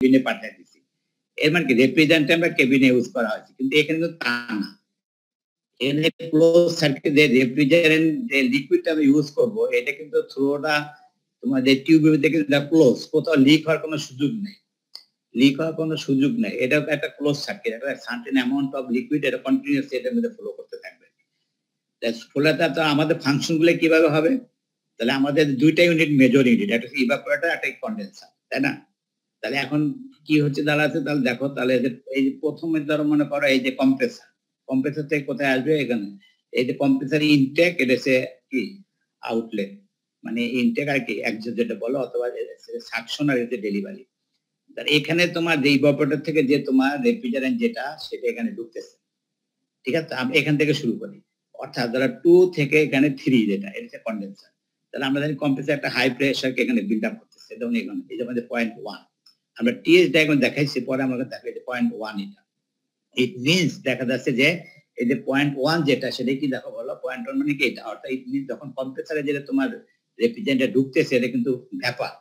কেবিনে পাঠিয়ে দিচ্ছি। এর মানে কি রেফ্রিজারেন্ট আমরা কেবিনে ইউজ করা হয়েছে, কিন্তু এখানে কিন্তু তা না। এখানে ক্লোজ সার্কিট যে রেফ্রিজারেন্ট যে লিকুইডটা আমি ইউজ করব, এটা কিন্তু থ্রুটা তোমার যে টিউবের দিকে ক্লোজ, কোথাও লিক হওয়ার কোনো সুযোগ নেই। লিক হওয়ার কোনো সুযোগ নেই। এটা একটা ক্লোজ সার্কিট, একটা সার্টেন অ্যামাউন্ট অফ লিকুইড এটা কন্টিনিউয়াসলি এটার মধ্যে ফ্লো করতে থাকবে। ফ্লোটা তো আমাদের ফাংশনগুলো কিভাবে হবে? তাহলে আমাদের দুইটা ইউনিট, মেজর ইউনিট, একটা ইভাপোরেটর, একটা কন্ডেন্সার, তাই না? তাহলে এখন কি হচ্ছে দাঁড়াচ্ছে, তাহলে দেখো, তাহলে এই যে প্রথমে ধরো মনে করো এই যে কম্প্রেসার, কম্প্রেসার থেকে কোথায় আসবে? এখানে এই যে কম্প্রেসার ইনটেক, এটা হচ্ছে কি আউটলেট, মানে ইনটেক আর কি এক্সট যেটা বলো, অথবা সাকশন আর এতে ডেলিভারি। এখানে তোমার যে ইভাপোরেটর থেকে যে তোমার রেফ্রিজারেন্ট যেটা, সেটা এখানে ঢুকতেছে, ঠিক আছে? আমি এখান থেকে শুরু করি, অর্থাৎ ধরো 2 থেকে এখানে 3, যেটা এটা হচ্ছে কন্ডেন্সার। তাহলে আমরা জানি কম্প্রেসার একটা হাই প্রেসারকে এখানে বিল্ড আপ করতেছে, যেমন এখানে এই যে আমাদের 0.1 আমরা টিএস ডায়াগ্রাম দেখাইছি, পরে আমাকে দেখাই যে 0.1, এটা ইট মিনস দেখা যাচ্ছে যে এই যে 0.1 যেটা, সেটা কি দেখো বলো? 0.1 মানে কি এটা? অর্থাৎ ইট মিনস যখন কম্প্রেসারে যেটা তোমার রেফ্রিজারেন্টটা ঢুকতেছে, এটা কিন্তু ভ্যাপার।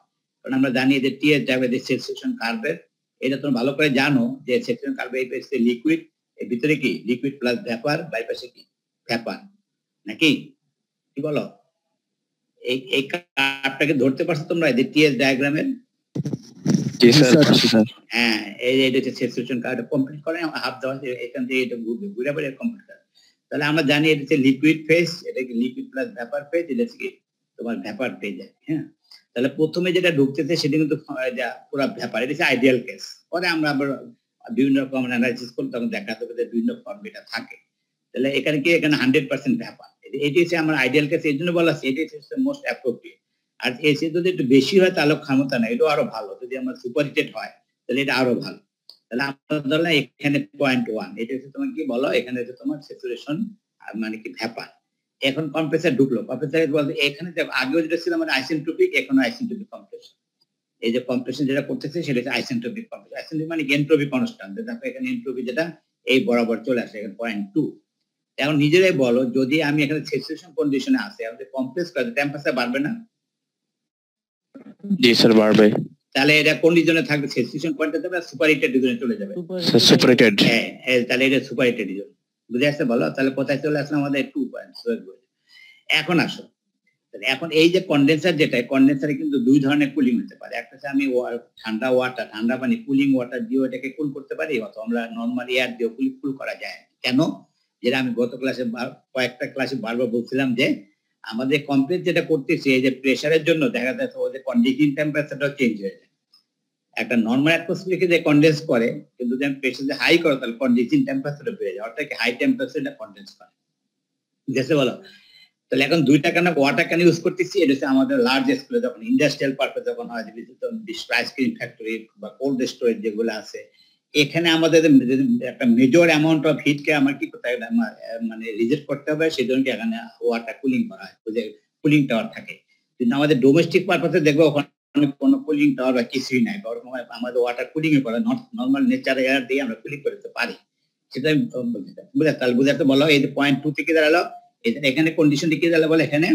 কারণ আমরা জানি যে টিএস ডায়াগ্রাম যে স্যাচুরেশন কার্ভের, এটা তোমরা ভালো করে জানো যে স্যাচুরেশন কার্ভে এই পাশে লিকুইড, এর ভিতরে কি লিকুইড প্লাস ভ্যাপার, বাইপাসে কি ভ্যাপার, নাকি কি বলো? এই কার্ভটাকে ধরতে পারছো তোমরা এই যে টিএস ডায়াগ্রামের? জি স্যার, স্যার। হ্যাঁ, এই এটা হচ্ছে স্যাচুরেশন কার্ভ কমপ্লিট করে হাফ দেওয়া, এখান থেকে এটা ঘুরে ঘুরে কমপ্লিট করে। তাহলে আমরা জানি এটা হচ্ছে লিকুইড ফেজ, এটা কি লিকুইড প্লাস ভ্যাপার ফেজ, এটা হচ্ছে কি তোমার ভ্যাপার ফেজ। হ্যাঁ, তাহলে প্রথমে যেটা ঢুকতেছে সেটা কিন্তু পুরো ভ্যাপার, এটা হচ্ছে আইডিয়াল কেস। পরে আমরা আবার বিভিন্ন রকম অ্যানালাইসিস করলে তখন দেখাতে হবে যে বিভিন্ন ফর্ম এটা থাকে। তাহলে এখানে কি এখানে 100% ভ্যাপার, এটি হচ্ছে আমার আইডিয়াল কেস। এই জন্য বলা আছে এটি হচ্ছে মোস্ট অ্যাপ্রোপ্রিয়েট। আর এসে যদি একটু বেশি হয় তাহলে ক্ষমতা নাই, এটাও আরো ভালো। যদি আমার সুপার হিটেড হয় তাহলে এটা আরো ভালো। তাহলে আমরা ধরলাম এখানে 0.1, এটা হচ্ছে তোমার কি বলো, এখানে হচ্ছে তোমার স্যাচুরেশন মানে কি ভ্যাপার। এখন কম্প্রেসার ঢুকলো, কম্প্রেসার বলতে এখানে আগেও যেটা ছিল মানে আইসেন্ট্রোপিক, এখন আইসেন্ট্রোপিক কম্প্রেশন। এই যে কম্প্রেশন যেটা করতেছে সেটা হচ্ছে আইসেন্ট্রোপিক কম্প্রেশন। আইসেন্ট্রোপিক মানে এনট্রপি কনস্ট্যান্ট, দেখো এখানে এনট্রপি যেটা এই বরাবর চলে আসে এখানে 0.2। এখন নিজেরাই বলো, যদি আমি এখানে স্যাচুরেশন কন্ডিশনে আসি, আমাদের কম্প্রেস করে টেম্পারেচার বাড়বে না? জি স্যার, বাড়বে। তাহলে এটা কোন রিজনে থাকবে? স্যাচুরেশন পয়েন্টে যাবে, সুপার হিটেড রিজনে চলে যাবে। সুপার হিটেড, হ্যাঁ, তাহলে এটা সুপার হিটেড রিজন। বুঝে আসছে বলো? তাহলে কোথায় চলে আসলো আমাদের 2.0। এখন আসো, তাহলে এখন এই যে কন্ডেন্সার যেটা, কন্ডেন্সারে কিন্তু দুই ধরনের কুলিং হতে পারে। একটা হচ্ছে আমি ঠান্ডা ওয়াটার, ঠান্ডা পানি, কুলিং ওয়াটার দিয়ে এটাকে কুল করতে পারি, অথবা আমরা নর্মাল এয়ার দিয়ে কুল করা যায়। কেন? যেটা আমি গত ক্লাসে কয়েকটা ক্লাসে বারবার বলছিলাম যে আমাদের কমপ্লেক্স যেটা করতেছি, এই যে প্রেসারের জন্য দেখা যাচ্ছে ওদের কন্ডেন্সিং টেম্পারেচারটা চেঞ্জ হয়ে যায়। একটা নর্মাল অ্যাটমসফিয়ারকে যে কন্ডেন্স করে, কিন্তু যদি আমি প্রেসার হাই করো তাহলে কন্ডেন্সিং টেম্পারেচারটা বেড়ে যায়, অর্থাৎ হাই টেম্পারেচারটা কন্ডেন্স করে। বুঝতে বলো? তাহলে এখন দুইটা কেন ওয়াটার ক্যান ইউজ করতেছি, এটা হচ্ছে আমাদের লার্জ স্কেলে যখন ইন্ডাস্ট্রিয়াল পারপাস যখন হয়, আইসক্রিম ফ্যাক্টরি বা কোল্ড স্টোরেজ যেগুলো আছে, এখানে আমাদের একটা মেজর অ্যামাউন্ট অফ হিটকে আমার কি করতে হবে, মানে রিজেক্ট করতে হবে, সেই জন্য এখানে ওয়াটার কুলিং করা হয়, কুলিং টাওয়ার থাকে। কিন্তু আমাদের ডোমেস্টিক পারপাসে দেখবো ওখানে কোনো কুলিং টাওয়ার বা কিছুই নাই, বরং আমাদের ওয়াটার কুলিং এ করা, নর্মাল নেচার এয়ার দিয়ে আমরা কুলিং করতে পারি। সেটা আমি তাহলে বুঝাতে বলো, এই যে 0.2 থেকে দাঁড়ালো, এখানে কন্ডিশন কি দাঁড়ালো বলে, এখানে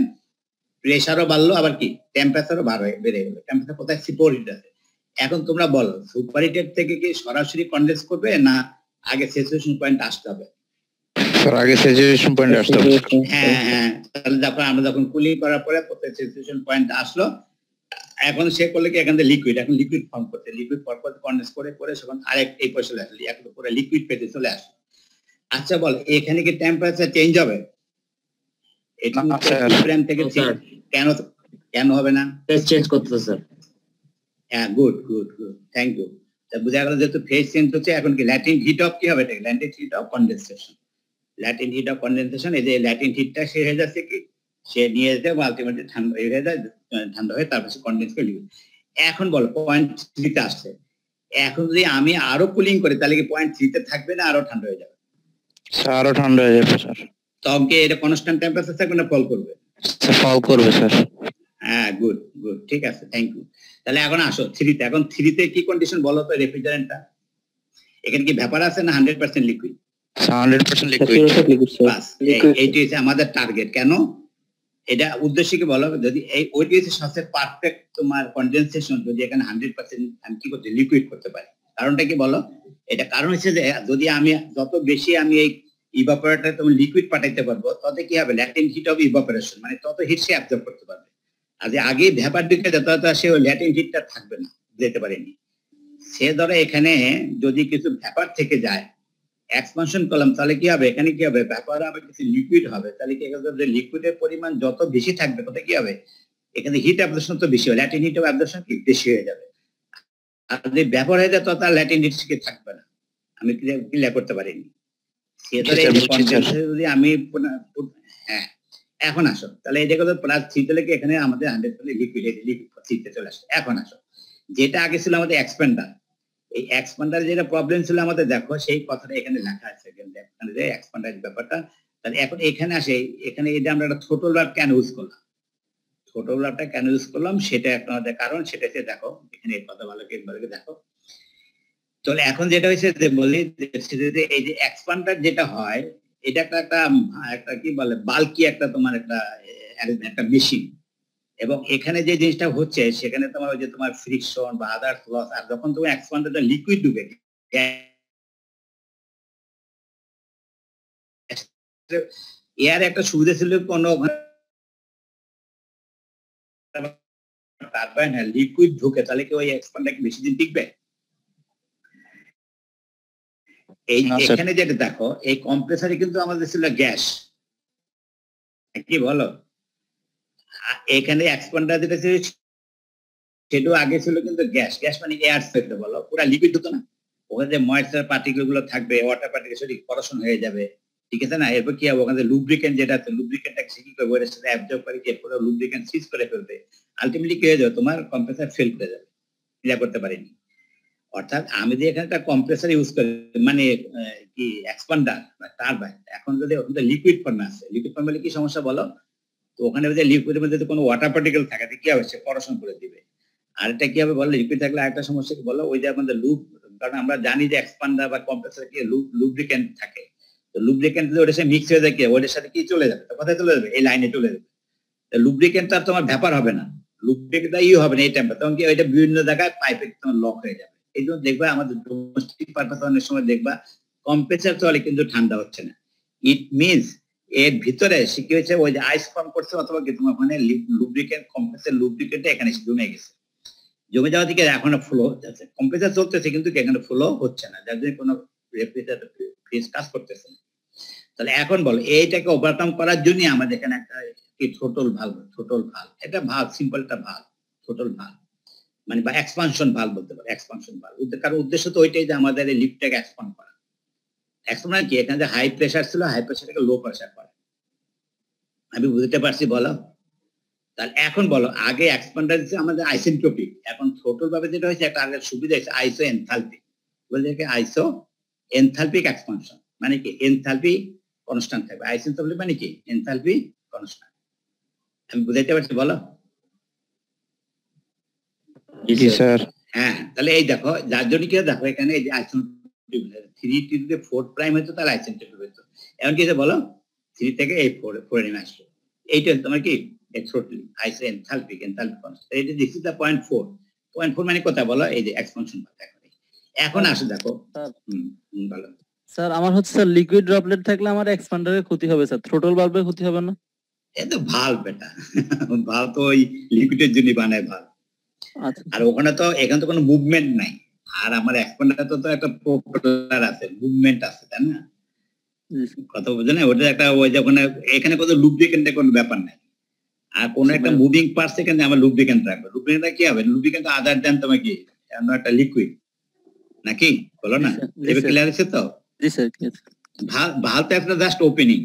প্রেসারও বাড়লো, আবার কি টেম্পারেচারও বেড়ে গেল। টেম্পারেচার কোথায়? সুপার হিট আছে। এখন তোমরা বলো, সুপার হিটেড থেকে কি সরাসরি কন্ডেন্স করবে, না আগে স্যাচুরেশন পয়েন্ট আসতে হবে? স্যার আগে স্যাচুরেশন পয়েন্ট আসতে হবে। হ্যাঁ হ্যাঁ, তাহলে আমরা যখন কুলিং করার পরে প্রত্যেক স্যাচুরেশন পয়েন্ট আসলো, এখন সে করলে কি এখান থেকে লিকুইড, এখন লিকুইড ফর্ম করতে, লিকুইড ফর্ম করতে কন্ডেন্স করে সেখান আরেক এই পয়সা চলে আসলো, এখন পুরো লিকুইড পেতে চলে আসলো। আচ্ছা বল, এখানে কি টেম্পারেচার চেঞ্জ হবে? কেন হবে না? চেঞ্জ করতে স্যার। হ্যাঁ, good good good, thank you. বুঝা গেল যেহেতু ফেজ চেঞ্জ হচ্ছে, এখন কি ল্যাটিন হিট অফ কি হবে? Latin heat of condensation. Latin heat of condensation, এই যে ল্যাটিন হিটটা সে হয়ে যাচ্ছে কি, সে নিয়ে যেতে আলটিমেটলি ঠান্ডা হয়ে যায়, ঠান্ডা হয়ে তারপর কন্ডেন্স করে লিকুইড। এখন বল 0.3 তে আসছে, এখন যদি আমি আরো কুলিং করি তাহলে কি 0.3 তে থাকবে না আরো ঠান্ডা হয়ে যাবে? স্যার আরো ঠান্ডা হয়ে যাবে স্যার। তখন কি এটা কনস্ট্যান্ট টেম্পারেচার থাকবে না ফল করবে? স্যার ফল করবে স্যার। হ্যাঁ, গুড গুড, ঠিক আছে, থ্যাংক ইউ। তাহলে এখন আসো 3 তে। এখন 3 তে কি কন্ডিশন বলো তো রেফ্রিজারেন্টটা? এখানে কি ভ্যাপার আছে না 100% লিকুইড? 100% লিকুইড। বাস, এইটা হচ্ছে আমাদের টার্গেট। কেন? এটা উদ্দেশ্য কি বলো, যদি এই ওইটি হচ্ছে সবচেয়ে পারফেক্ট তোমার কনডেনসেশন, যদি এখানে 100% আমি কি করতে লিকুইড করতে পারি। কারণটা কি বলো, এটা কারণ হচ্ছে যে যদি আমি যত বেশি আমি এই ইভাপোরেটর তুমি লিকুইড পাঠাইতে পারবো, তত কি হবে ল্যাটেন্ট হিট অফ ইভাপোরেশন, মানে তত হিট সে অ্যাবজর্ব করতে পারবে। আর যে আগে ভ্যাপার দিকে যেত সে ওই ল্যাটেন্ট হিটটা থাকবে না, যেতে পারেনি। সে ধরো এখানে যদি কিছু ভ্যাপার থেকে যায় এক্সপানশন করলাম, তাহলে কি হবে, এখানে কি হবে ভ্যাপার হবে কিছু লিকুইড হবে, তাহলে কি হবে লিকুইডের পরিমাণ যত বেশি থাকবে তত কি হবে এখানে হিট অ্যাবজর্পশন তো বেশি হবে, ল্যাটেন্ট হিট অফ অ্যাবজর্পশন কি বেশি হয়ে যাবে। আর যদি ভ্যাপার হয়ে যায় তত ল্যাটেন্ট হিট কি থাকবে না। আমি ক্লিয়ার করতে পারিনি। সে ধরে যদি আমি হ্যাঁ এখন আসো, তাহলে এটা কত প্লাস 3 তাহলে কি এখানে আমাদের 100 লিকুইড লিকুইড চলে আসে। এখন আসো, যেটা আগে ছিল আমাদের এক্সপ্যান্ডার, এই এক্সপ্যান্ডার যেটা প্রবলেম ছিল আমাদের, দেখো সেই কথাটা এখানে লেখা আছে এখানে যে এক্সপ্যান্ডার ব্যাপারটা। তাহলে এখন এখানে আসে, এখানে এই যে আমরা একটা থ্রোটল ভালভ কেন ইউজ করলাম, থ্রোটল ভালভটা কেন ইউজ করলাম সেটা একটা আমাদের কারণ, সেটা হচ্ছে দেখো এখানে এই কথা ভালো করে দেখো। তাহলে এখন যেটা হয়েছে যে বলি এই যে এক্সপ্যান্ডার যেটা হয় এটা একটা কি বলে বাল্কি একটা তোমার একটা মেশিন, এবং এখানে যে জিনিসটা হচ্ছে সেখানে তোমার ওই যে তোমার ফ্রিকশন বা আদার লস, আর যখন তুমি এক্সপ্যান্ডারটা লিকুইড ঢুকে এর একটা সুবিধা ছিল কোনো টারবাইন লিকুইড ঢুকে, তাহলে কি ওই এক্সপ্যান্ডার কি বেশি দিন টিকবে? এই এখানে যেটা দেখো এই কম্প্রেসারে কিন্তু আমাদের ছিল গ্যাস, কি বলো, এখানে এক্সপ্যান্ডার যেটা ছিল সেটাও আগে ছিল কিন্তু গ্যাস, গ্যাস মানে এয়ার সেটে বলো, পুরো লিকুইড হতো না, ওখানে যে ময়েশ্চার পার্টিকেল গুলো থাকবে, ওয়াটার পার্টিকেল সেটি পরশন হয়ে যাবে, ঠিক আছে না। এরপর কি হবে, ওখানে লুব্রিকেন্ট যেটা আছে লুব্রিকেন্টটা কি করবে, ওর সাথে অ্যাবজর্ব করে কি পুরো লুব্রিকেন্ট সিজ করে ফেলবে, আলটিমেটলি কি হয়ে যাবে তোমার কম্প্রেসার ফেল করে যাবে, ক্লিয়ার করতে পারিনি। অর্থাৎ আমি যে এখানে একটা কম্প্রেসার ইউজ করি মানে কি এক্সপ্যান্ডার বা টারবাইন, এখন যদি ওখানে লিকুইড ফর্মে আছে, লিকুইড ফর্মে কি সমস্যা বলো, তো ওখানে যে লিকুইডের মধ্যে কোনো ওয়াটার পার্টিকেল থাকে কি হবে, সে পরশন করে দিবে। আর এটা কি হবে বলো, লিকুইড থাকলে আরেকটা সমস্যা কি বলো, ওই যে আমাদের লুপ, কারণ আমরা জানি যে এক্সপ্যান্ডার বা কম্প্রেসার কি লুব্রিকেন্ট থাকে, তো লুব্রিকেন্ট যদি ওটার সাথে মিক্স হয়ে যায় কি ওটার সাথে কি চলে যাবে, তো কোথায় চলে যাবে, এই লাইনে চলে যাবে। লুব্রিকেন্ট আর তোমার ভ্যাপার হবে না, লুব্রিকেন্ট হবে না এই টাইমটা, তখন কি ওইটা বিভিন্ন জায়গায় পাইপে তোমার লক হয়ে যাবে। এই জন্য দেখবা আমাদের ডোমেস্টিক পারপাস অনেক সময় দেখবা কম্প্রেসার চলে কিন্তু ঠান্ডা হচ্ছে না, ইট মিনস এর ভিতরে সে কি হয়েছে ওই যে আইস ফর্ম করছে, অথবা কি তোমার মানে লুব্রিকেন্ট কম্প্রেসার লুব্রিকেন্টটা এখানে জমে গেছে, জমে যাওয়া থেকে এখন ফ্লো যাচ্ছে, কম্প্রেসার চলতেছে কিন্তু এখানে ফ্লো হচ্ছে না, যার জন্য কোনো রেফ্রিজারেটর ফ্রিজ কাজ করতেছে না। তাহলে এখন বলো এইটাকে ওভারকাম করার জন্য আমাদের এখানে একটা থ্রোটল ভালভ, এটা ভালভ সিম্পল একটা ভালভ, থ্রোটল ভালভ মানে বা এক্সপানশন ভালভ বলতে পারো, এক্সপানশন ভালভ, কারণ উদ্দেশ্য তো ওইটাই যে আমাদের এই লিফটটাকে এক্সপান্ড করা। এক্সপান্ড কি, এখানে যে হাই প্রেসার ছিল হাই প্রেসারটাকে লো প্রেসার করা, আমি বুঝতে পারছি বলো। তাহলে এখন বলো আগে এক্সপ্যান্ডার আমাদের আইসেন্ট্রপিক, এখন থ্রোটল ভাবে যেটা হয়েছে একটা আগের সুবিধা হয়েছে আইসো এনথালপিক, বলতে আইসো এনথালপিক এক্সপানশন মানে কি এনথালপি কনস্ট্যান্ট থাকবে, আইসেন্ট্রপিক মানে কি এনথালপি কনস্ট্যান্ট, আমি বুঝাইতে পারছি বলো। জি স্যার। হ্যাঁ তাহলে এই দেখো যার জন্য কি দেখো এখানে এই যে আইসেন্ট্রপিক 3 থেকে 4 প্রাইম হতো তাহলে আইসেন্ট্রপিক হতো, এখন কি বলো 3 থেকে এই 4 নেমে আসলো, এইটা তোমার কি থ্রোটলিং আইসো এনথালপিক কনস্ট্যান্ট, এই যে দিস ইজ দা 0.4 মানে কথা বলো এই যে এক্সপানশন দেখো। এখন আসো দেখো ভালো স্যার আমার হচ্ছে স্যার লিকুইড ড্রপলেট থাকলে আমার এক্সপ্যান্ডারের ক্ষতি হবে স্যার, থ্রোটল ভালভের ক্ষতি হবে না? এই তো ভালভ, এটা ভালভ তো ওই লিকুইডের জন্য বানায় ভালভ, আর ওখানে তো এখানে তো কোনো মুভমেন্ট নাই, আর আমার এক্সপ্যান্ডারে তো একটা প্রপেলার আছে, মুভমেন্ট আছে, তাই না, কথা বুঝো না, ওটা একটা ওই যখন এখানে কোনো লুব্রিকেন্টের কোনো ব্যাপার নাই, আর কোন একটা মুভিং পার্টস এখানে আমার লুব্রিকেন্ট রাখবে, লুব্রিকেন্টটা কি হবে, লুব্রিকেন্ট আদার দেন তোমার কি একটা লিকুইড নাকি বলো না, এবার ক্লিয়ার আছে তো? জি স্যার ভালভ তো একটা জাস্ট ওপেনিং,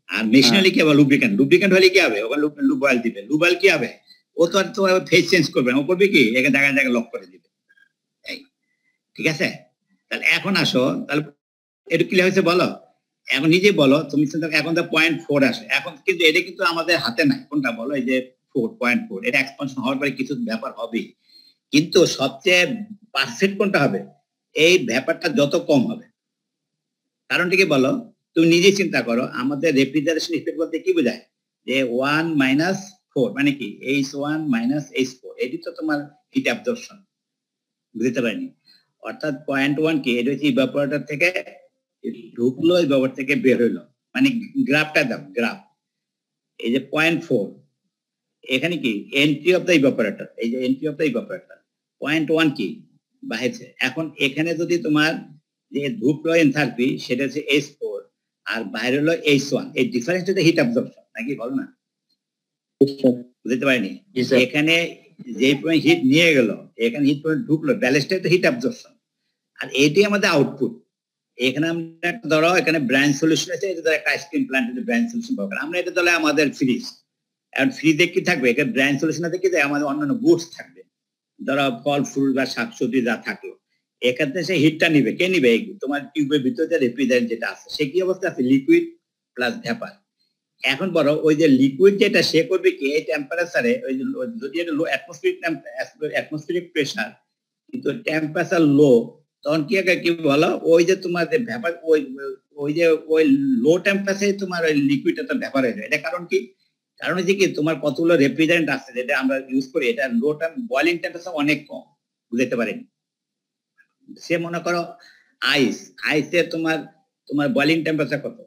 আর মেশিনালি কি হবে লুব্রিকেন্ট হলে কি হবে, ওখানে লুব অয়েল দিবে, লুব অয়েল কি হবে, ও তো আর তো ফেজ চেঞ্জ করবে না, ও করবে কি এখানে জায়গায় লক করে দিবে, এই ঠিক আছে। তাহলে এখন আসো, তাহলে এটা ক্লিয়ার হয়েছে বলো, এখন নিজে বলো তুমি, এখন তো 0.4 আসে, এখন কিন্তু এটা কিন্তু আমাদের হাতে নাই, কোনটা বলো, এই যে 4.4 এটা এক্সপানশন হওয়ার পরে কিছু ব্যাপার হবে, কিন্তু সবচেয়ে পারফেক্ট কোনটা হবে, এই ব্যাপারটা যত কম হবে, কারণটা কি বলো, তুমি নিজে চিন্তা করো, আমাদের রেফ্রিজারেশন ইফেক্ট বলতে কি বোঝায়, যে 1 - 4 মানে কি H1 - H4 এটি তো তোমার হিট অ্যাবজর্পশন, বুঝতে পারিনি। অর্থাৎ 0.1 কি এটা হচ্ছে ইভাপোরেটর থেকে ঢুকলো, ইভাপোরেটর থেকে বের হইলো, মানে গ্রাফটা দাও, গ্রাফ এই যে 0.4 এখানে কি এন্ট্রি অফ দ্য ইভাপোরেটর, এই যে এন্ট্রি অফ দ্য ইভাপোরেটর 0.1 কি বাহিছে। এখন এখানে যদি তোমার যে ঢুকলো এনথালপি সেটা হচ্ছে H4 আর বাইরে হলো H1, এই ডিফারেন্সটা হিট অ্যাবজর্পশন নাকি বলো না, বুঝতে পারিনি। এখানে যে পয়েন্ট হিট নিয়ে গেল, এখানে হিট পয়েন্ট ঢুকলো, ব্যালেন্সটাই তো হিট অ্যাবজর্পশন, আর এটাই আমাদের আউটপুট। এখানে আমরা ধরো এখানে ব্র্যান্ড সলিউশন আছে, এটা ধরো একটা আইসক্রিম প্ল্যান্টের ব্র্যান্ড সলিউশন পাবো, আমরা এটা ধরো আমাদের ফ্রিজ, আর ফ্রিজে কি থাকবে, এখানে ব্র্যান্ড সলিউশন আছে কি আমাদের অন্যান্য গুডস থাকবে, ধরো ফল ফুল বা শাকসবজি যা থাকলো, এখানে সে হিটটা নিবে, কে নিবে? তোমার টিউবের ভিতরে রেফ্রিজারেন্ট যেটা আছে সে কি অবস্থা আছে, লিকুইড প্লাস ভ্যাপার। এখন বড় ওই যে লিকুইড যেটা সে করবে কি এই টেম্পারেচারে, ওই যদি এটা লো অ্যাটমসফিয়ারিক প্রেসার কিন্তু টেম্পারেচার লো, তখন কি কি বলো ওই যে তোমার যে ভ্যাপার ওই যে ওই লো টেম্পারেচারে তোমার ওই লিকুইডটা তো ভ্যাপার হয়ে যায়। এটা কারণ কি? কারণ হচ্ছে কি তোমার কতগুলো রেফ্রিজারেন্ট আছে যেটা আমরা ইউজ করি, এটা লো বয়লিং টেম্পারেচার অনেক কম, বুঝতে পারেন। সে মনে করো আইসে তোমার বয়লিং টেম্পারেচার কত,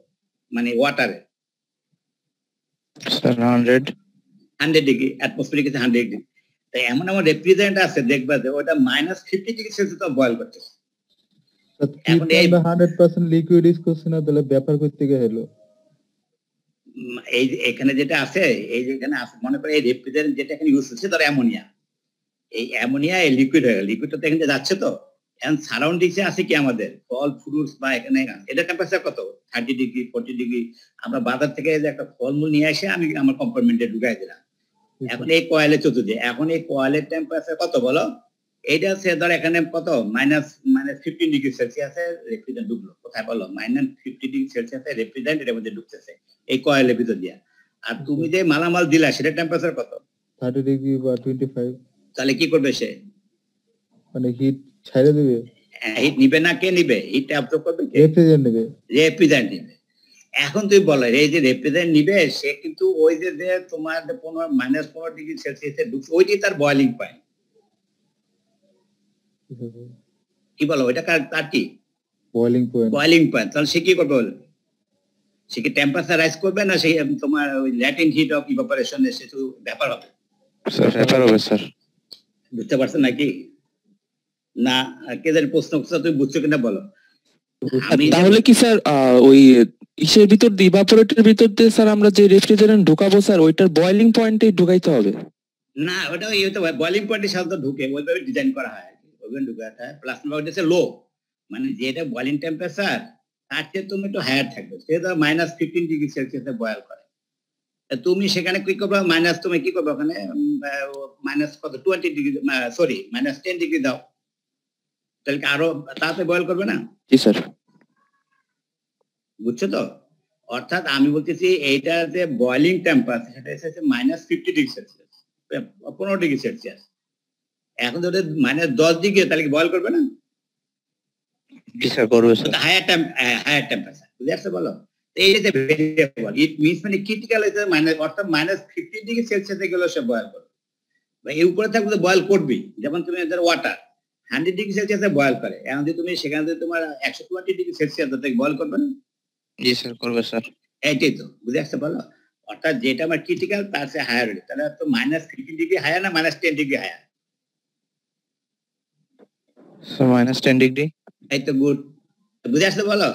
মানে ওয়াটারে 100 ডিগ্রি, অ্যাটমসফিয়ারিক আছে 100 ডিগ্রি। তাই এমন আমার রেফ্রিজারেন্ট আছে দেখবা যে ওটা -50 ডিগ্রি সেলসিয়াস বয়েল করতেছে। এখন এই 100% লিকুইড ইউজ করছে না, তাহলে ব্যাপার করতে গেল এই এখানে যেটা আছে, এই যে এখানে আছে মনে করে এই রেফ্রিজারেন্ট যেটা এখানে ইউজ হচ্ছে ধরো অ্যামোনিয়া, এই অ্যামোনিয়া এই লিকুইড হয়ে গেল, লিকুইডটা তো এখানে যাচ্ছে, তো এখন সারাউন্ডিংসে আছে কি আমাদের ফল ফ্রুটস বা এখানে এটা টেম্পারেচার কত 30 ডিগ্রি 40 ডিগ্রি। আমরা বাজার থেকে যে একটা ফলমূল নিয়ে এসে আমি আমার কম্পার্টমেন্টে ঢুকাই দিলাম, এখন এই কয়েলে চতুর্দিকে, এখন এই কয়েলের টেম্পারেচার কত বলো, এইটা হচ্ছে ধর এখানে কত -15 ডিগ্রি সেলসিয়াসে রেফ্রিজারেন্ট ঢুকলো, কোথায় বলো -50 ডিগ্রি সেলসিয়াসে রেফ্রিজারেন্ট এর মধ্যে ঢুকতেছে এই কয়েলের ভিতর দিয়ে। আর তুমি যে মালামাল দিলা সেটা টেম্পারেচার কত 30 ডিগ্রি বা 25। তাহলে কি করবে সে, মানে হিট ছাইড়ে দিবে, হিট নিবে না, কে নিবে? হিট অ্যাবজর্ব করবে কে? রেফ্রিজারেন্ট নেবে, রেফ্রিজারেন্ট নিবে। এখন তুই বলো এই যে রেফ্রিজারেন্ট নিবে সে কিন্তু ওই যে তোমার -15 ডিগ্রি সেলসিয়াসে ঢুকছে, ওইটাই তার বয়লিং পয়েন্ট, কি বলো ওইটা তার কি বয়লিং পয়েন্ট। তাহলে সে কি করবে বলে, সে কি টেম্পারেচার রাইজ করবে না সে তোমার ওই ল্যাটেন্ট হিট অফ ইভাপোরেশন এসে শুধু ব্যাপার হবে? স্যার ব্যাপার হবে স্যার। বুঝতে পারছেন নাকি না? কেদের প্রশ্ন করছে তুমি বুঝছো কিনা বলো। তাহলে কি স্যার ওই ইসের ভিতর দিয়ে ইভাপোরেটরের ভিতর দিয়ে স্যার আমরা যে রেফ্রিজারেন্ট ঢুকাবো স্যার ওইটার বয়লিং পয়েন্টে ঢুকাইতে হবে না? ওটা ওই তো বয়লিং পয়েন্টে সাধারণত ঢুকে ওইভাবে ডিজাইন করা হয়, ওইভাবে ঢুকাতে হয়। প্লাস হচ্ছে লো, মানে যেটা বয়লিং টেম্পারেচার তার চেয়ে তুমি একটু হায়ার থাকবে, সেটা -15 ডিগ্রি সেলসিয়াসে বয়েল করে। তুমি সেখানে কি করবে তুমি কি করবে ওখানে কত 20 ডিগ্রি সরি -10 ডিগ্রি দাও, তাহলে কি আরো তাড়াতাড়ি বয়েল করবে না? জি স্যার। বুঝছো তো? অর্থাৎ আমি বলতেছি এইটা যে বয়লিং টেম্পারেচার সেটা হচ্ছে -50 ডিগ্রি সেলসিয়াস, 15 ডিগ্রি সেলসিয়াস। এখন যদি -10 ডিগ্রি তাহলে কি বয়েল করবে না? জি স্যার করবে স্যার। হায়ার টেম্পারেচার, বুঝে আসছে বলো? এই যে ভেরিয়েবল ইট মিন্স মানে ক্রিটিক্যাল হচ্ছে অর্থাৎ -50 ডিগ্রি সেলসিয়াসে গেলে সে বয়েল করবে, বা এই উপরে থাকলে তো বয়েল করবেই। যেমন তুমি ওয়াটার 100 ডিগ্রি সেলসিয়াসে বয়েল করে, এখন যদি তুমি সেখানে যদি তোমার 120 ডিগ্রি সেলসিয়াস বয়েল করবে না? জি স্যার করবে স্যার। এইটাই তো, বুঝে আসছে বলো? অর্থাৎ যেটা আমার ক্রিটিক্যাল তার চেয়ে হায়ার হলে তাহলে তো -15 ডিগ্রি হায়ার না -10 ডিগ্রি হায়ার? Sir -10 degree. এই তো গুড, বুঝে আসছে বলো?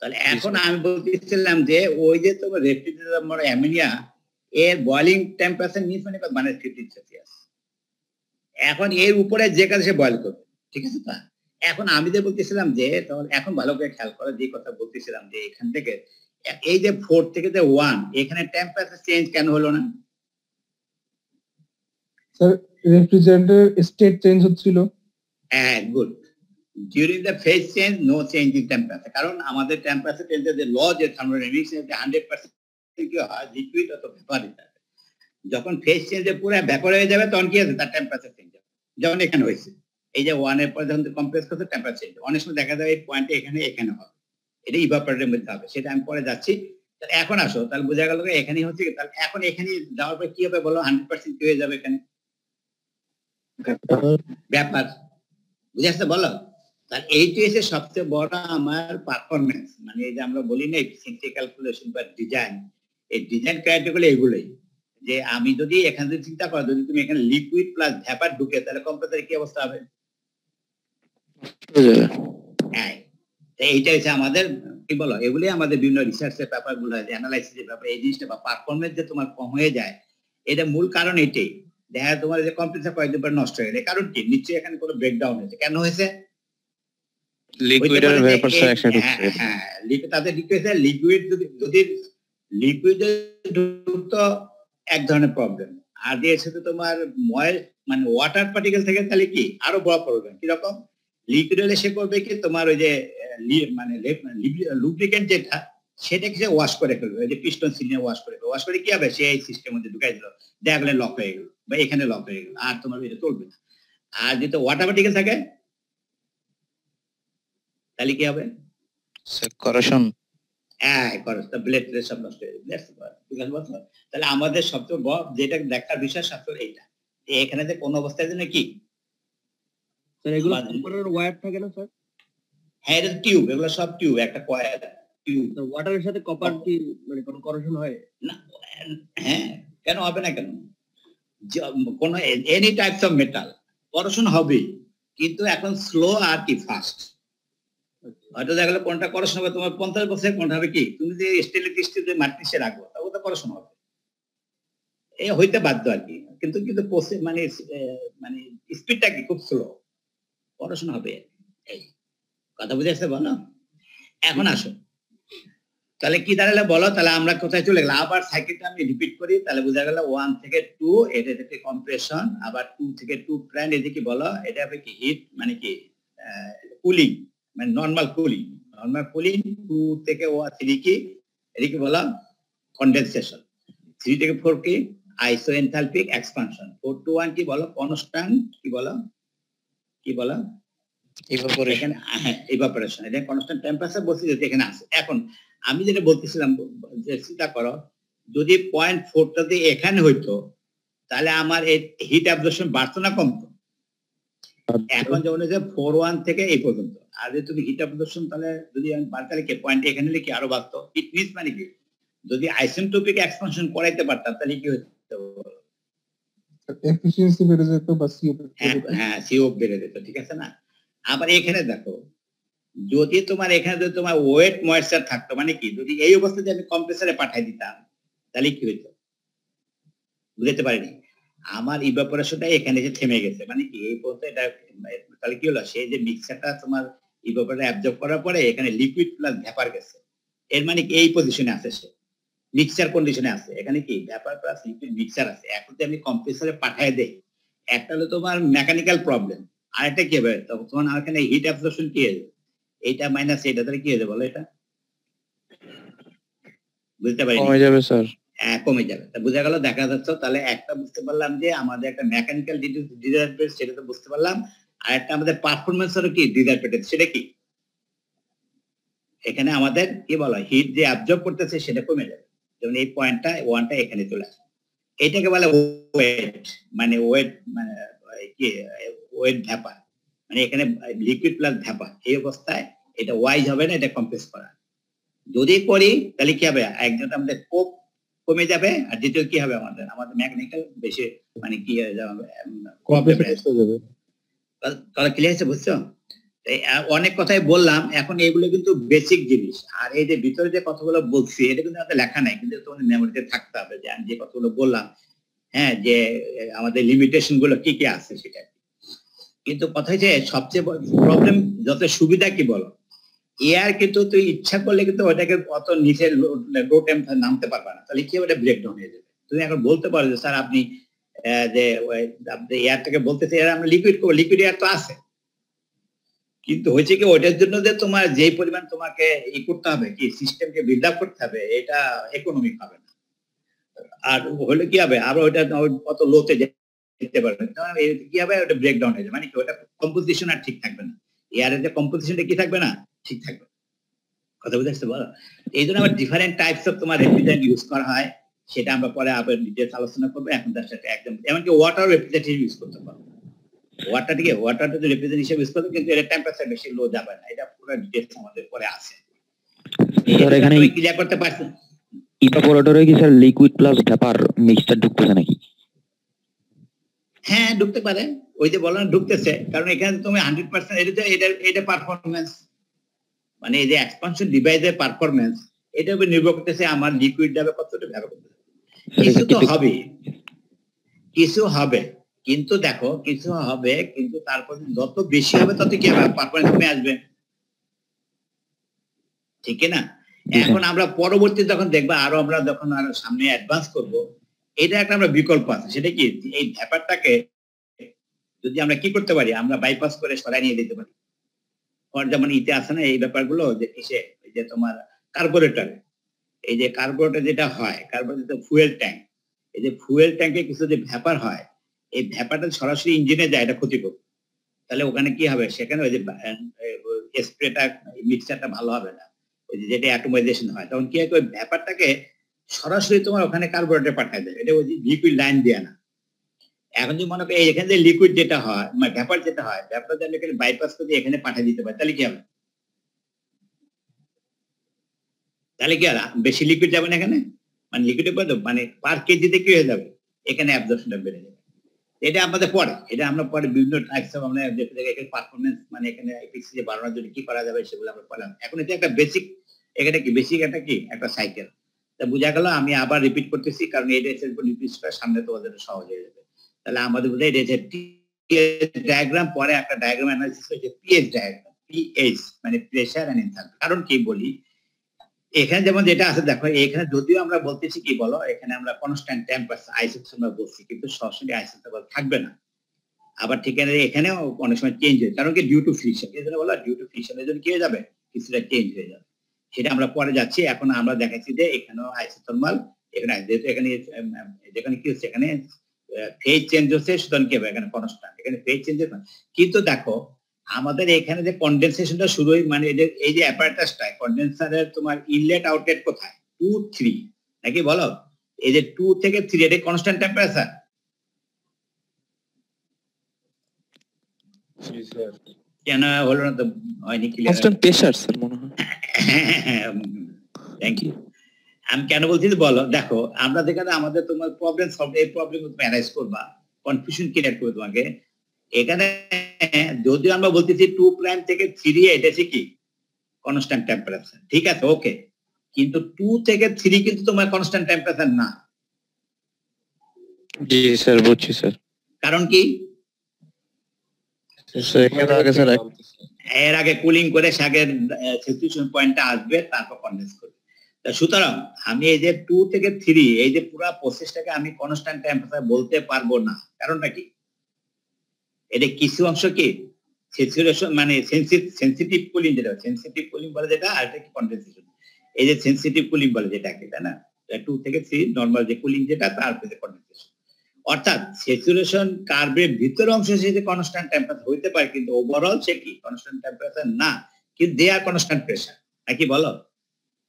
তাহলে এখন আমি বলতেছিলাম যে ওই যে তোমার রেফ্রিজারেটর অ্যামোনিয়া এর বয়লিং টেম্পারেচার নিচ মানে -15 সেলসিয়াস। এখন এর উপরে যে কাজ সে বয়েল করবে, ঠিক আছে? তা এখন আমি যে বলতেছিলাম যে তখন এখন ভালো করে খেয়াল করো যে কথা বলতেছিলাম যে এখান থেকে এই যে 4 থেকে যে 1 এখানে টেম্পারেচার চেঞ্জ কেন হলো না? স্যার রেফ্রিজারেন্টের স্টেট চেঞ্জ হচ্ছিল। হ্যাঁ good, during the phase change no change in temperature, কারণ আমাদের টেম্পারেচার চেঞ্জের যে ল যে থার্মোডাইনামিক্স 100% কি হয় লিকুইড অত ভেপার দিতে, যখন ফেজ চেঞ্জে পুরো ভেপার হয়ে যাবে তখন কি আছে তার টেম্পারেচার চেঞ্জ হবে, যেমন এখানে হয়েছে এই যে 1 এর পর যখন কম্প্রেস করতে টেম্পারেচার চেঞ্জ, অনেক সময় দেখা যায় এই পয়েন্টে এখানে হবে, এটা ইভাপোরেটরের মধ্যে হবে, সেটা আমি পরে যাচ্ছি। এখন আসো, তাহলে বোঝা গেল এখানে হচ্ছে কি, তাহলে এখন এখানে যাওয়ার পর কি হবে বলো? 100% কি হয়ে যাবে এখানে ব্যাপার, বুঝে আসছে বলো? তাহলে এইটি হচ্ছে সবচেয়ে বড় আমার পারফরমেন্স, মানে এই যে আমরা বলি না এফিসিয়েন্সি ক্যালকুলেশন বা ডিজাইন, এই ডিজাইন ক্রাইটেরিয়া এগুলোই, যে আমি যদি এখানে যদি চিন্তা করো, যদি তুমি এখানে লিকুইড প্লাস ভ্যাপার ঢুকে, তাহলে কম্পিউটারে কি অবস্থা হবে? হ্যাঁ, এইটা হচ্ছে আমাদের কি বলো, এগুলি আমাদের বিভিন্ন রিসার্চের পেপার গুলো, অ্যানালাইসিসের ব্যাপার, এই জিনিসটা বা পারফরমেন্স যে তোমার কম হয়ে যায়, এটা মূল কারণ এটাই। দেখা তোমার যে কম্পিউটার কয়েকদিন পর নষ্ট হয়ে গেলে, কারণ কি? নিশ্চয়ই এখানে কোনো ব্রেকডাউন হয়েছে। কেন হয়েছে? লিকুইড আর ভেপার স্যার একসাথে ঢুকছে। হ্যাঁ, তাদের লিকুইড যদি লিকুইড ঢুকতো এক ধরনের প্রবলেম, আর এর সাথে তোমার মানে ওয়াটার পার্টিকেল থেকে তাহলে কি আরো বড় প্রবলেম। কিরকম? লিকুইড হলে সে করবে কি, তোমার ওই যে মানে লুব্রিকেন্ট যেটা, সেটাকে সে ওয়াশ করে ফেলবে, ওই যে পিস্টন সিলিনে ওয়াশ করে ফেলবে। ওয়াশ করে কি হবে? সে এই সিস্টেমের মধ্যে ঢুকাই দিল, দেখা গেলে লক হয়ে গেল বা এখানে লক হয়ে গেল, আর তোমার এটা চলবে না। আর যেহেতু ওয়াটার পার্টিকেল থাকে, তাহলে কি হবে? করেশন। তাহলে আমাদের সবচেয়ে বড় যেটা দেখার বিষয় সবচেয়ে এইটা, এখানে যে কোন অবস্থায় জন্য কি এগুলো কপারের ওয়্যার থাকে না স্যার? হ্যাঁ, এটা টিউব, এগুলো সব টিউব, একটা কয়েল টিউব। ওয়াটারের সাথে কপার কি মানে কোনো করেশন হয় না? হ্যাঁ, কেন হবে না? কেন? কোন এনি টাইপস অফ মেটাল করেশন হবে, কিন্তু এখন স্লো আর কি ফাস্ট। হয়তো দেখা গেলো কোনটা করেশন হবে তোমার 50 বছর, কোনটা হবে কি তুমি যে স্টিলের স্টিল যে মাটিতে রাখবো, তা ওটা করেশন হবে, এই হইতে বাধ্য আর কি। কিন্তু কিন্তু মানে মানে স্পিডটা কি খুব স্লো, করেশন হবে। এই কথা বুঝে আসছে বলো? এখন আসো, তাহলে কি দাঁড়ালে বলো? তাহলে আমরা কোথায় চলে গেলাম? আবার সাইকেলটা আমি রিপিট করি, তাহলে বোঝা গেল 1 থেকে 2 এটা থেকে কম্প্রেশন, আবার 2 থেকে 2 প্ল্যান, এদিকে বলো এটা হবে কি হিট, মানে কি কুলিং, মানে নরমাল কুলিং। 2 থেকে 3 কি এদিকে বলো কন্ডেনসেশন, 3 থেকে 4 কি আইসোএনথালপিক এক্সপানশন, 4 to 1 কি বলো কনস্ট্যান্ট, কি বলো ইভাপোরেশন। হ্যাঁ, ইভাপোরেশন। এটা কনস্ট্যান্ট টেম্পারেচার বলছি যেটা এখানে আছে। এখন আমি যেটা বলতেছিলাম যে চিন্তা করো, যদি 0.4টাতে এখানে হইতো, তাহলে আমার এই হিট অ্যাবজর্পশন বাড়তো না কমতো? এখন যেমন যে 4.1 থেকে এই পর্যন্ত, আর যদি তুমি হিট অ্যাবজর্পশন তাহলে যদি আমি বাড়তে লিখে পয়েন্ট এখানে লিখে আরো বাড়তো। ইট মিনস মানে কি, যদি আইসেন্ট্রপিক এক্সপানশন করাইতে পারতাম, তাহলে কি হতো? এফিসিয়েন্সি বেড়ে যেত বা সিও হ্যাঁ, সিও বেড়ে যেত, ঠিক আছে না? আবার এখানে দেখো, যদি তোমার এখানে যদি তোমার ওয়েট ময়েশ্চার থাকতো, মানে কি যদি এই অবস্থাতে আমি কম্প্রেসারে পাঠাই দিতাম, তাহলে কি হইতো? বুঝতে পারিনি। আমার ইভাপোরেশনটা এখানে এসে থেমে গেছে, মানে কি এই পর্যন্ত এটা, তাহলে কি হলো? সেই যে মিক্সারটা তোমার ইভাপোরেটর অ্যাবজর্ব করার পরে এখানে লিকুইড প্লাস ভ্যাপার গেছে, এর মানে কি এই পজিশনে আছে, সে মিক্সচার কন্ডিশনে আছে। এখানে কি ভ্যাপার প্লাস লিকুইড মিক্সচার আছে। এখন যদি আমি কম্প্রেসারে পাঠিয়ে দেই, একটা হলো তোমার মেকানিক্যাল প্রবলেম, আর একটা কি হবে তখন এখানে হিট অ্যাবজর্পশন কি হবে, এইটা মাইনাস এইটা, তাহলে কি হবে বলো? এটা বুঝতে পারি, কমে যাবে স্যার। কমে যাবে। তা বোঝা গেল, দেখা যাচ্ছে। তাহলে একটা বুঝতে পারলাম যে আমাদের একটা মেকানিক্যাল ডিসঅ্যাডভান্টেজ, সেটা তো বুঝতে পারলাম। আর একটা আমাদের পারফরমেন্সেরও কি ডিসঅ্যাডভান্টেজ, সেটা কি? এখানে আমাদের কি বলা, হিট যে অ্যাবজর্ব করতেছে সেটা কমে যাবে, যেমন এই পয়েন্টটা 1টা এখানে চলে আসে। এটাকে বলে ওয়েট, মানে কি ওয়েট ভ্যাপার, মানে এখানে লিকুইড প্লাস ভ্যাপার। এই অবস্থায় এটা ওয়াইজ হবে না, এটা কম্প্রেস করা। যদি করি তাহলে কি হবে? একজন আমাদের কোপ কমে যাবে, আর দ্বিতীয় কি হবে আমাদের মেকানিক্যাল বেশি, মানে কি তাহলে ক্লিয়ার আছে? বুঝছো? অনেক কথাই বললাম, এখন এগুলো কিন্তু বেসিক জিনিস। আর এই যে ভিতরে যে কথাগুলো বলছি, এটা কিন্তু আমাদের লেখা নাই, কিন্তু তোমাদের মেমোরিতে থাকতে হবে যে আমি যে কথাগুলো বললাম, হ্যাঁ, যে আমাদের লিমিটেশন গুলো কি কি আছে সেটা। কিন্তু কথা হচ্ছে সবচেয়ে প্রবলেম, যত সুবিধা কি বলো, এয়ার কিন্তু তুই ইচ্ছা করলে কিন্তু ওটাকে অত নিচে লো টেম্পারেচার নামতে পারবে না, তাহলে কি ওটা ব্রেকডাউন হয়ে যাবে। তুমি এখন বলতে পারো যে স্যার আপনি যে এয়ারটাকে বলতেছে এয়ার, আমরা লিকুইড এয়ার তো আছে, কিন্তু হয়েছে কি ওইটার জন্য যে তোমার যে পরিমাণ তোমাকে করতে হবে, কি সিস্টেমকে বিল্ড আপ করতে হবে, এটা ইকোনমিক হবে না। আর হলে কি হবে, আবার ওইটা অত লোতে যেতে পারবে, কি হবে, ওটা ব্রেকডাউন হয়ে যাবে, মানে কি ওটা কম্পোজিশন আর ঠিক থাকবে না, এয়ারের যে কম্পোজিশনটা কি থাকবে না, ঠিক থাকবে। কথা বুঝতে পারছো বলো? এই জন্য আবার ডিফারেন্ট টাইপস অফ তোমার রেফ্রিজারেন্ট ইউজ করা হয়, সেটা আমরা পরে আবার ডিটেলস আলোচনা করবো। এখন তার সাথে একদম এমনকি ওয়াটার রেফ্রিজারেন্ট ইউজ করতে পারবো, ওয়াটারটা যদি রেফ্রিজারেন্ট হিসেবে ইউজ করতে, কিন্তু এর টেম্পারেচার বেশি লো যাবে না, এটা পুরো ডিটেলস আমাদের পরে আছে। স্যার এখানে ক্লিয়ার করতে পারছেন? ইভাপোরেটরে কি sir liquid plus vapour mixture ঢুকতেছে নাকি? হ্যাঁ ঢুকতে পারে, ওই যে বললাম ঢুকতেছে, কারণ এখানে তুমি 100% এটা পারফরমেন্স, মানে এই যে এক্সপানশন ডিভাইসের পারফরমেন্স, এটার উপর নির্ভর করতেছে আমার লিকুইড যাবে কতটা ব্যবহার করতে। কিছু তো হবে, কিছু হবে, কিন্তু দেখো কিছু হবে, কিন্তু তারপর যত বেশি হবে তত কি হবে, পারফরমেন্স কমে আসবে, ঠিক না? এখন আমরা পরবর্তী যখন দেখবা, আমরা যখন আরো সামনে অ্যাডভান্স করব, এটা একটা আমরা বিকল্প আছে, সেটা কি এই ব্যাপারটাকে যদি আমরা কি করতে পারি, আমরা বাইপাস করে সরাই নিয়ে দিতে পারি। যেমন ইতে আছে না এই ব্যাপারগুলো, যে কিসে, এই যে তোমার কার্বোরেটর, এই যে কার্বোরেটর যেটা হয়, কার্বোরেটর ফুয়েল ট্যাঙ্ক, এই যে ফুয়েল ট্যাঙ্কে কিছু যে ভ্যাপার হয়, এই ভ্যাপারটা সরাসরি ইঞ্জিনে যায়, এটা ক্ষতিকর। তাহলে ওখানে কি হবে, সেখানে ওই যে স্প্রেটা মিক্সচারটা ভালো হবে না, ওই যে যেটা অ্যাটোমাইজেশন হয়, তখন কি হয়, ওই ব্যাপারটাকে সরাসরি তোমার ওখানে কার্বোরেটরে পাঠায় দেয়, এটা ওই লিকুইড লাইন দেয় না। এখন যদি মনে করি এখানে যে লিকুইড যেটা হয়, মানে ভ্যাপার যেটা হয়, ভ্যাপার যেন এখানে বাইপাস করে এখানে পাঠিয়ে দিতে পারে, তাহলে কি হবে, তাহলে কি হবে, বেশি লিকুইড যাবে না এখানে, মানে লিকুইডের পরে মানে পার কেজিতে কি হয়ে যাবে, এখানে অ্যাবজর্পশনটা বেড়ে যাবে। এটা আমাদের পরে, এটা আমরা পরে বিভিন্ন টাইপস অফ আমরা এখানে পারফরমেন্স, মানে এখানে এফিসিয়েন্সি বাড়ানোর জন্য কি করা যাবে সেগুলো আমরা পড়লাম। এখন এটা একটা বেসিক, এখানে কি বেসিক একটা সাইকেল, তা বোঝা গেল। আমি আবার রিপিট করতেছি, কারণ এটা রিপিট করা সামনে তোমাদের সহজ হয়ে যাবে। তাহলে আমাদের বোঝা এটা ডায়াগ্রাম, পরে একটা ডায়াগ্রাম অ্যানালিসিস হয়েছে পিএইচ ডায়াগ্রাম, পিএইচ মানে প্রেসার এন্ড এনথালপি। কারণ কি বলি, এখানে যেমন যেটা আছে দেখো, এখানে যদিও আমরা বলতেছি কি বলো, এখানে আমরা কনস্ট্যান্ট টেম্পারেচার আইসোথার্মাল বলছি, কিন্তু সরাসরি আইসোথার্মাল থাকবে না। আবার ঠিকানা এখানেও অনেক সময় চেঞ্জ হয়, কারণ কি ডিউ টু ফ্রিকশন, এই জন্য বলা ডিউ টু ফ্রিকশনের জন্য কি হয়ে যাবে, কিছুটা চেঞ্জ হয়ে যাবে, সেটা আমরা পরে যাচ্ছি। এখন আমরা দেখাচ্ছি যে এখানেও আইসোথার্মাল, এখানে যেহেতু এখানে যেখানে কি হচ্ছে, এখানে ফেজ চেঞ্জ হচ্ছে, সুতরাং কি হবে, এখানে কনস্ট্যান্ট, এখানে ফেজ চেঞ্জ হচ্ছে। কিন্তু দেখো আমাদের এখানে যে কনডেনসেশনটা শুরু হয়, মানে এই যে অ্যাপারেটাসটা, কনডেন্সারের তোমার ইনলেট আউটলেট কোথায়, 2, 3 নাকি বলো, এই যে 2 থেকে 3 এটা কনস্ট্যান্ট টেম্পারেচার, কেন হলো না তো, হয়নি ক্লিয়ার, কনস্ট্যান্ট প্রেসার স্যার মনে হয়। Thank you. আমি কেন বলছি বলো, দেখো আমরা যেখানে আমাদের তোমার প্রবলেম সলভ, এই প্রবলেম ম্যানেজ করবা, কনফিউশন ক্লিয়ার করবে তোমাকে। এখানে যদি আমরা বলতেছি 2 প্রাইম থেকে 3 এটা কি কনস্ট্যান্ট টেম্পারেচার, ঠিক আছে ওকে, কিন্তু 2 থেকে 3 কিন্তু তোমার কনস্ট্যান্ট টেম্পারেচার না। জি স্যার, বুঝছি স্যার। কারণ কি, এর আগে কুলিং করে শাকের স্যাচুরেশন পয়েন্টটা আসবে, তারপর কনডেন্স করবে। সুতরাং আমি এই যে 2 থেকে 3 এই যে পুরো প্রসেসটাকে আমি কনস্ট্যান্ট টেম্পারেচার বলতে পারবো না। কারণটা কি, এটা কিছু অংশ কি স্যাচুরেশন, মানে সেনসিটিভ কুলিং, যেটা সেনসিটিভ কুলিং বলে যেটা, আর এটা কি কনডেনসেশন, এই যে সেনসিটিভ কুলিং বলে যেটাকে, তাই না, 2 থেকে 3 নরমাল যে কুলিং যেটা, তারপরে কনডেনসেশন। অর্থাৎ স্যাচুরেশন কার্ভের ভিতর অংশ সে যে কনস্ট্যান্ট টেম্পারেচার হইতে পারে, কিন্তু ওভারঅল সে কি কনস্ট্যান্ট টেম্পারেচার না, কিন্তু দে আর কনস্ট্যান্ট প্রেসার, নাকি বলো?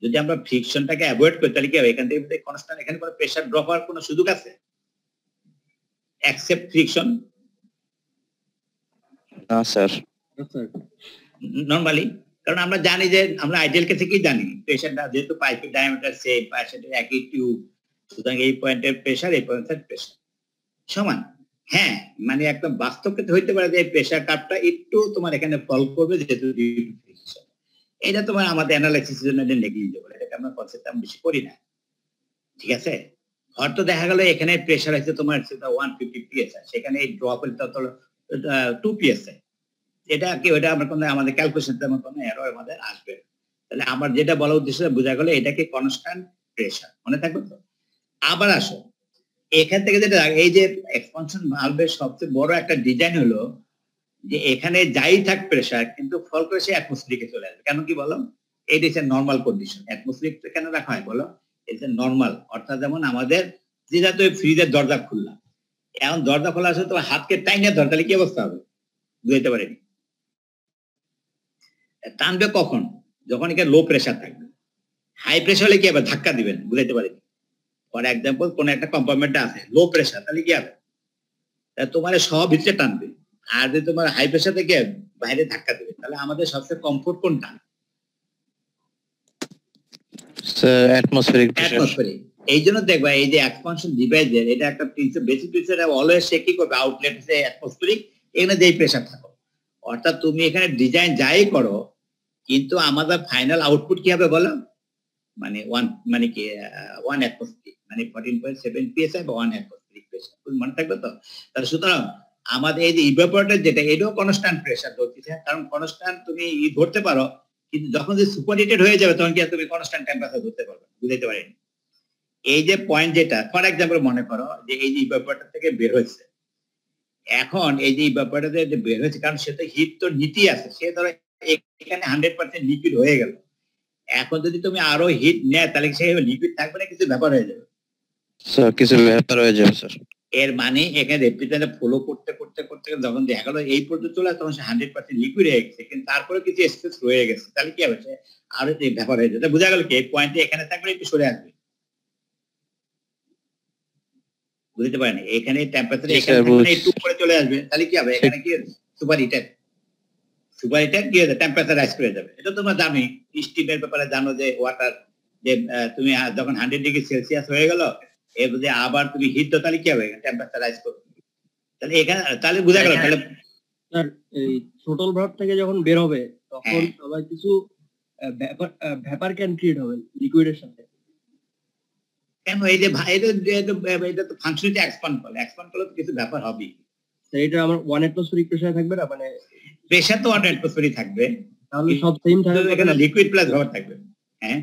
যদি আমরা ফ্রিকশনটাকে অ্যাভয়েড করি, তাহলে কি হবে, এখান থেকে কনস্ট্যান্ট, এখানে কোনো প্রেসার ড্রপ হওয়ার কোনো সুযোগ আছে এক্সেপ্ট ফ্রিকশন? না স্যার, নরমালি, কারণ আমরা জানি যে আমরা আইডিয়াল কেসে কি জানি, প্রেসারটা যেহেতু পাইপের ডায়ামিটার সেম, পাইপের একই টিউব, সুতরাং এই পয়েন্টের প্রেসার এই পয়েন্টের প্রেসার সমান। হ্যাঁ, মানে একদম বাস্তব ক্ষেত্রে হইতে পারে যে প্রেসার কার্ভটা একটু তোমার এখানে ফল করবে, যেহেতু এটা তোমার আমাদের অ্যানালাইসিসের জন্য নেগলিজেবল, এটাকে আমরা কনসেপ্ট আমি বেশি করি না, ঠিক আছে। হয়তো দেখা গেল এখানে প্রেসার আছে তোমার 150 psi, সেখানে এই ড্রপ হলে তো 2 psi, এটা কি ওটা আমরা কোনো আমাদের ক্যালকুলেশন তেমন কোনো এরর আমাদের আসবে। তাহলে আমার যেটা বলা উদ্দেশ্য বোঝা গেল, এটাকে কনস্ট্যান্ট প্রেসার মনে থাকবে তো। আবার আসো এখান থেকে যেটা, এই যে এক্সপানশন ভালভের সবচেয়ে বড় একটা ডিজাইন হলো যে এখানে যাই থাক প্রেসার, কিন্তু ফল করে সে অ্যাটমসফিয়ারে চলে আসবে। কেন কি বলো, এটা হচ্ছে নর্মাল কন্ডিশন। অ্যাটমসফিয়ার কেন রাখা হয় বলো, এটা নর্মাল, অর্থাৎ যেমন আমাদের যেটা তো ফ্রিজের দরজা খুললাম, এখন দরজা খোলা আছে তো হাতকে টাইনে ধর, তাহলে কি অবস্থা হবে, বুঝতে পারেনি, টানবে কখন, যখন এখানে লো প্রেসার থাকবে, হাই প্রেসার হলে কি হবে, ধাক্কা দিবেন, বুঝাইতে পারি। ফর এক্সাম্পল কোন একটা কম্পার্টমেন্টে আছে লো প্রেসার, তাহলে কি হবে, তোমার সব ভিতরে টানবে। আর যদি তোমার হাই প্রেসার থেকে বাইরে ধাক্কা দেবে, তাহলে আমাদের সবচেয়ে কমফোর্ট কোনটা? Atmospheric pressure. এই জন্য দেখবা এই যে এক্সপানশন ডিভাইসের এটা একটা প্রিন্সিপাল, বেসিক প্রিন্সিপাল অলওয়েজ সে কি করবে, আউটলেট সে অ্যাটমসফেরিক, এখানে যেই প্রেসার থাকো, অর্থাৎ তুমি এখানে ডিজাইন যাই করো, কিন্তু আমাদের ফাইনাল আউটপুট কি হবে বলো, মানে মানে কি 1 অ্যাটমসফেরিক, মানে 14.7 psi বা 1 অ্যাটমসফেরিক প্রেসার, মনে থাকবে তো? তাহলে সুতরাং আমাদের এই যে ইভাপোরেটর যেটা, এটাও কনস্ট্যান্ট প্রেসার ধরতেছে, কারণ কনস্ট্যান্ট তুমি ধরতে পারো, কিন্তু যখন যে সুপার হিটেড হয়ে যাবে তখন কি তুমি কনস্ট্যান্ট টেম্পারেচার ধরতে পারবে, বুঝাইতে পারিনি। এই যে পয়েন্ট যেটা, ফর এক্সাম্পল মনে করো যে এই যে ইভাপোরেটর থেকে বের হয়েছে, এখন এই যে ইভাপোরেটর থেকে বের হয়েছে, কারণ সে তো হিট তো নিতেই আছে, সে ধরো এখানে 100% লিকুইড হয়ে গেল, এখন যদি তুমি আরো হিট নেয় তাহলে সে লিকুইড থাকবে না, কিছু ব্যাপার হয়ে যাবে স্যার, কিছু ব্যাপার হয়ে যাবে স্যার। এর মানে এখানে রেফ্রিজারেটর ফলো করতে করতে করতে যখন দেখা গেল এই পর্যন্ত চলে আসে, তখন সে 100% লিকুইড হয়ে গেছে, কিন্তু তারপরে কিছু স্পেস রয়ে গেছে, তাহলে কি হবে, সে আরো ব্যাপার হয়ে যাবে। বোঝা গেল কি এই পয়েন্টে এখানে থাকলে একটু সরে আসবে, বুঝতে পারেন? এখানে টেম্পারেচার এখানে একটু উপরে চলে আসবে, তাহলে কি হবে, এখানে কি সুপার হিটেড কি হবে, টেম্পারেচার রাইজ করে যাবে। এটা তোমরা জানোই, স্টিমের ব্যাপারে জানো যে ওয়াটার, যে তুমি যখন 100 ডিগ্রি সেলসিয়াস হয়ে গেল, এর মধ্যে আবার তুমি হিট দাও, তাহলে কি হবে, টেম্পারেচার রাইজ করবে। তাহলে এখানে তাহলে বোঝা গেল। তাহলে স্যার এই থ্রোটল ভালভ থেকে যখন বের হবে তখন আবার কিছু ভ্যাপার ক্যান ক্রিয়েট হবে লিকুইডের সাথে, কেন? এই যে এটা তো ফাংশনালিটি এক্সপ্যান্ড করলে তো কিছু ব্যাপার হবে। এটা আমার 1 অ্যাটমসফেরিক প্রেসারে থাকবে না, মানে প্রেসার তো 1 অ্যাটমসফেরিক থাকবে, তাহলে সব সেম থাকবে, এখানে লিকুইড প্লাস ভ্যাপার থাকবে। হ্যাঁ,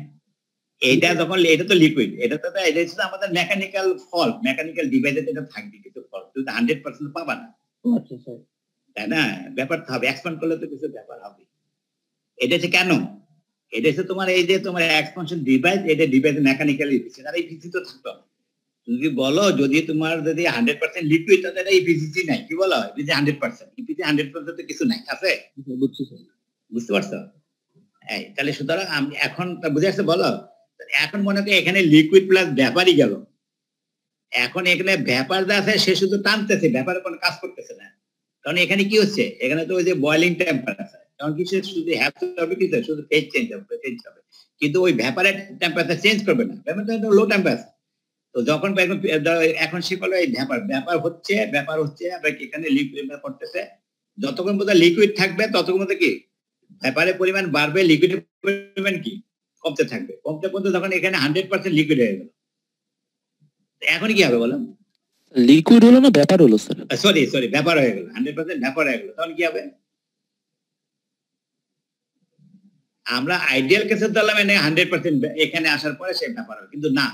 এইটা যখন এটা তো লিকুইড, এটা তো এটা হচ্ছে আমাদের মেকানিক্যাল ফল্ট, মেকানিক্যাল ডিভাইসে এটা থাকবে কিছু ফল্ট, তুমি 100% পাবা না। আচ্ছা স্যার, তাই না? ব্যাপার তো হবে, এক্সপ্যান্ড করলে তো কিছু ব্যাপার হবে। এটা হচ্ছে কেন, এটা হচ্ছে তোমার এই যে তোমার এক্সপানশন ডিভাইস, এটা ডিভাইস মেকানিক্যালি এফিসিয়েন্ট, আর এফিসিয়েন্সি তো থাকবে। তুমি বলো যদি তোমার যদি 100% লিকুইড, তাহলে এটা এফিসিয়েন্সি নাই, কি বলো, এফিসিয়েন্সি 100%, এফিসিয়েন্সি 100% তো কিছু নাই, আছে? বুঝছি স্যার, বুঝতে পারছো? এই তাহলে সুতরাং আমি এখন বুঝে আসছে বলো। এখন মনে করি এখানে লিকুইড প্লাস ভ্যাপারই গেল, এখন এখানে ভ্যাপার যা আছে সে শুধু টানতেছে, ভ্যাপারে কোনো কাজ করতেছে না, কারণ এখানে কি হচ্ছে, এখানে তো ওই যে বয়লিং টেম্পারেচার, কারণ কি সে শুধু শুধু ফেজ চেঞ্জ হবে, কিন্তু ওই ভ্যাপারের টেম্পারেচার চেঞ্জ করবে না, ভ্যাপারটা লো টেম্পারেচার। তো যখন এখন সে বলে এই ব্যাপার হচ্ছে আবার এখানে লিকুইড করতেছে, যতক্ষণ পর্যন্ত লিকুইড থাকবে ততক্ষণ পর্যন্ত কি ভ্যাপারের পরিমাণ বাড়বে, লিকুইডের পরিমাণ কি কমতে থাকবে, কমতে কমতে যখন এখানে 100% লিকুইড হয়ে গেল, এখন কি হবে বলো? লিকুইড হলো না ব্যাপার হলো স্যার? সরি ব্যাপার হয়ে গেল, 100% ব্যাপার হয়ে গেল, তখন কি হবে? আমরা আইডিয়াল কেসে ধরলাম এনে 100% এখানে আসার পরে সে ব্যাপার হবে, কিন্তু না,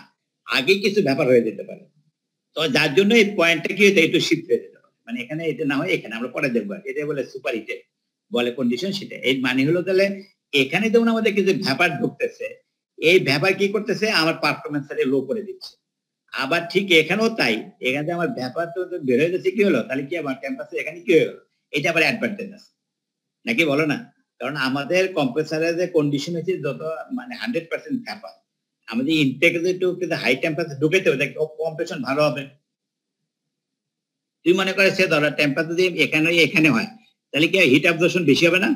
আগে কিছু ব্যাপার হয়ে যেতে পারে। তো যার জন্য এই পয়েন্টটা কি হয়েছে, একটু শিফট হয়ে যেতে পারে, মানে এখানে এটা না হয় এখানে, আমরা পরে দেখবো, এটা বলে সুপার হিটেড বলে কন্ডিশন। সেটা এই মানে হলো তাহলে এখানে যেমন আমাদের কিছু ব্যাপার ঢুকতেছে, এই ব্যাপার কি করতেছে, আমার পারফরমেন্সটাকে লো করে দিচ্ছে। আবার ঠিক এখানেও তাই, এখানে আমার ব্যাপার তো বের হয়ে যাচ্ছে, কি হলো, তাহলে কি আমার ক্যাম্পাসে এখানে কি হয়ে গেল, এটা আবার অ্যাডভান্টেজ আছে নাকি বলো না? কারণ আমাদের কম্প্রেসারের যে কন্ডিশন হচ্ছে যত মানে 100% ব্যাপার, আমাদের ইনটেকে একটু হাই টেম্পারেচার ঢুকেতে হবে, কম্প্রেশন ভালো হবে। তুই মনে করে সে ধরো টেম্পারেচার যদি এখানে হয়, তাহলে কি হিট অ্যাবজর্পশন বেশি হবে না?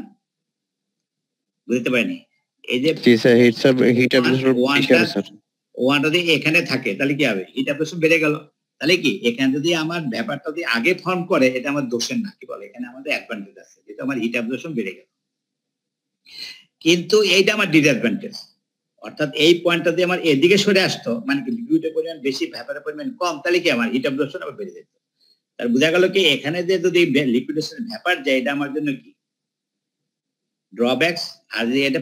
বুঝতে পারিনি? এই যে হিট অ্যাবজর্পশন বেশি হবে স্যার। ওয়ানটা যদি এখানে থাকে তাহলে কি হবে, হিট অ্যাবজর্পশন বেড়ে গেল। তাহলে কি এখানে যদি আমার ব্যাপারটা যদি আগে ফর্ম করে, এটা আমার দোষের না, কি বলে, এখানে আমাদের অ্যাডভান্টেজ আছে, যেটা আমার হিট অ্যাবজর্পশন বেড়ে গেল। কিন্তু এইটা আমার ডিসঅ্যাডভান্টেজ, অর্থাৎ এই পয়েন্টটা দিয়ে আমার এদিকে সরে আসতো, মানে কি লিকুইডের পরিমাণ বেশি ভ্যাপারের পরিমাণ কম, তাহলে কি আমার হিট অ্যাবজর্পশন আবার বেড়ে যেত। তার বোঝা গেল কি এখানে যে যদি লিকুইডের সাথে ভ্যাপার যায়, এটা আমার জন্য কি ড্রব্যাকস, আর যদি এটা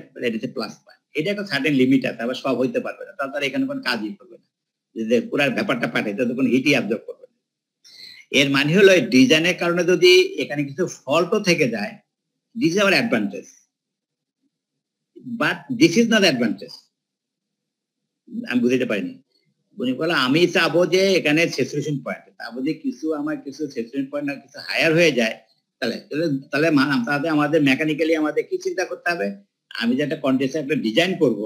প্লাস পয়েন্ট, এটা একটা সার্টেন লিমিট আছে, আবার সব হইতে পারবে না, তাহলে এখানে কোনো কাজই করবে না, যে পুরো ব্যাপারটা পাঠায় তাতে কোনো হিটই অ্যাবজর্ব করবে না। এর মানে হলো ডিজাইনের কারণে যদি এখানে কিছু ফল্টও থেকে যায়, this is our advantage, but this is not advantage. আমি বুঝতে পারিনি। উনি বলে আমি চাবো যে এখানে স্যাচুরেশন পয়েন্ট, চাবো যে কিছু আমার কিছু স্যাচুরেশন পয়েন্ট না কিছু হায়ার হয়ে যায়, তাহলে আমাদের মেকানিক্যালি আমাদের কি চিন্তা করতে হবে, আমি যে একটা কন্ডেন্সার একটা ডিজাইন করব,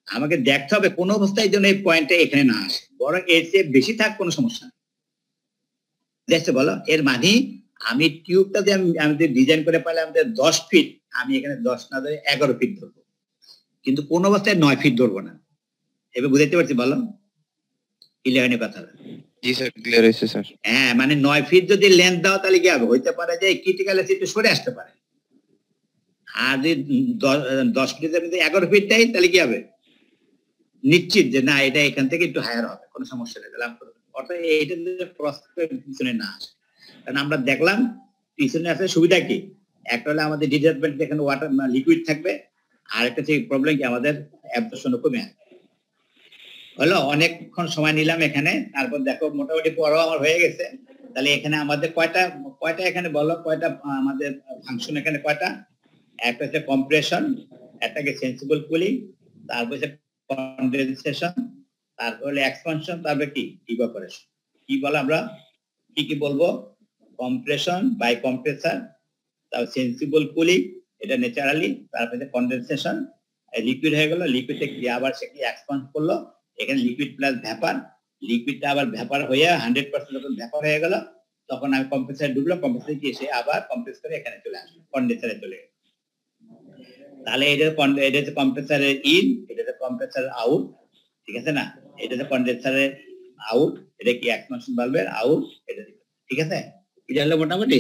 আমাকে দেখতে হবে কোন অবস্থায় যেন এই পয়েন্টে এখানে না আসে, বরং এর চেয়ে বেশি থাক কোনো সমস্যা নেই। দেখছো বলো, এর মানে আমি টিউবটা যে আমি ডিজাইন করে পাইলে আমাদের 10 ফিট, আমি এখানে 10 না ধরে 11 ফিট ধরবো, কিন্তু কোন অবস্থায় 9 ফিট ধরবো না। এবার বুঝাইতে পারছি বলো? ক্লিয়ার কথা? জি স্যার, ক্লিয়ার হয়েছে স্যার। হ্যাঁ, মানে 9 ফিট যদি লেন্থ দাও তাহলে কি হবে, হইতে পারে যে ক্রিটিক্যাল এসে একটু সরে আসতে পারে। আর যদি 10 ফিটের মধ্যে 11 ফিট দেয় তাহলে কি হবে, নিশ্চিত যে না এটা এখান থেকে একটু হায়ার হবে, কোনো সমস্যা নেই। তাহলে অর্থাৎ এইটা পিছনে না আসে, কারণ আমরা দেখলাম পিছনে আসলে সুবিধা কি, একটা হলে আমাদের ডিটারমেন্ট এখানে ওয়াটার লিকুইড থাকবে, আর একটা হচ্ছে প্রবলেম কি আমাদের অ্যাবজর্পশন কমে আসবে। হলো, অনেকক্ষণ সময় নিলাম এখানে, তারপর দেখো মোটামুটি পড়াও আমার হয়ে গেছে। তাহলে এখানে আমাদের কয়টা এখানে বলো, কয়টা আমাদের ফাংশন এখানে কয়টা? একটা হচ্ছে কম্প্রেশন, একটা হচ্ছে সেন্সিবল কুলিং, তারপর হচ্ছে কনডেনসেশন, তারপর হলো এক্সপানশন, তারপর কি ইভাপোরেশন। কি বলো আমরা কি বলবো? কম্প্রেশন বাই কম্প্রেসার, তারপর সেন্সিবল কুলিং এটা ন্যাচারালি, তারপর হচ্ছে কনডেনসেশন, লিকুইড হয়ে গেল, লিকুইডটা কি আবার সে কি এক্সপান্ড করলো, এখানে লিকুইড প্লাস ভ্যাপার, লিকুইডটা আবার ভ্যাপার হয়ে 100% যখন ভ্যাপার হয়ে গেল তখন আমি কম্প্রেসারে ঢুকলাম, কম্প্রেসারে কি এসে আবার কম্প্রেস করে এখানে চলে আসলো, কন্ডেন্সারে চলে গেল। তাহলে এটা হচ্ছে কম্প্রেসারের ইন, এটা হচ্ছে কম্প্রেসারের আউট, ঠিক আছে না? এটা হচ্ছে কন্ডেন্সারের আউট, এটা কি এক্সপানশন ভালভের আউট, এটা ঠিক আছে? এটা হলো মোটামুটি।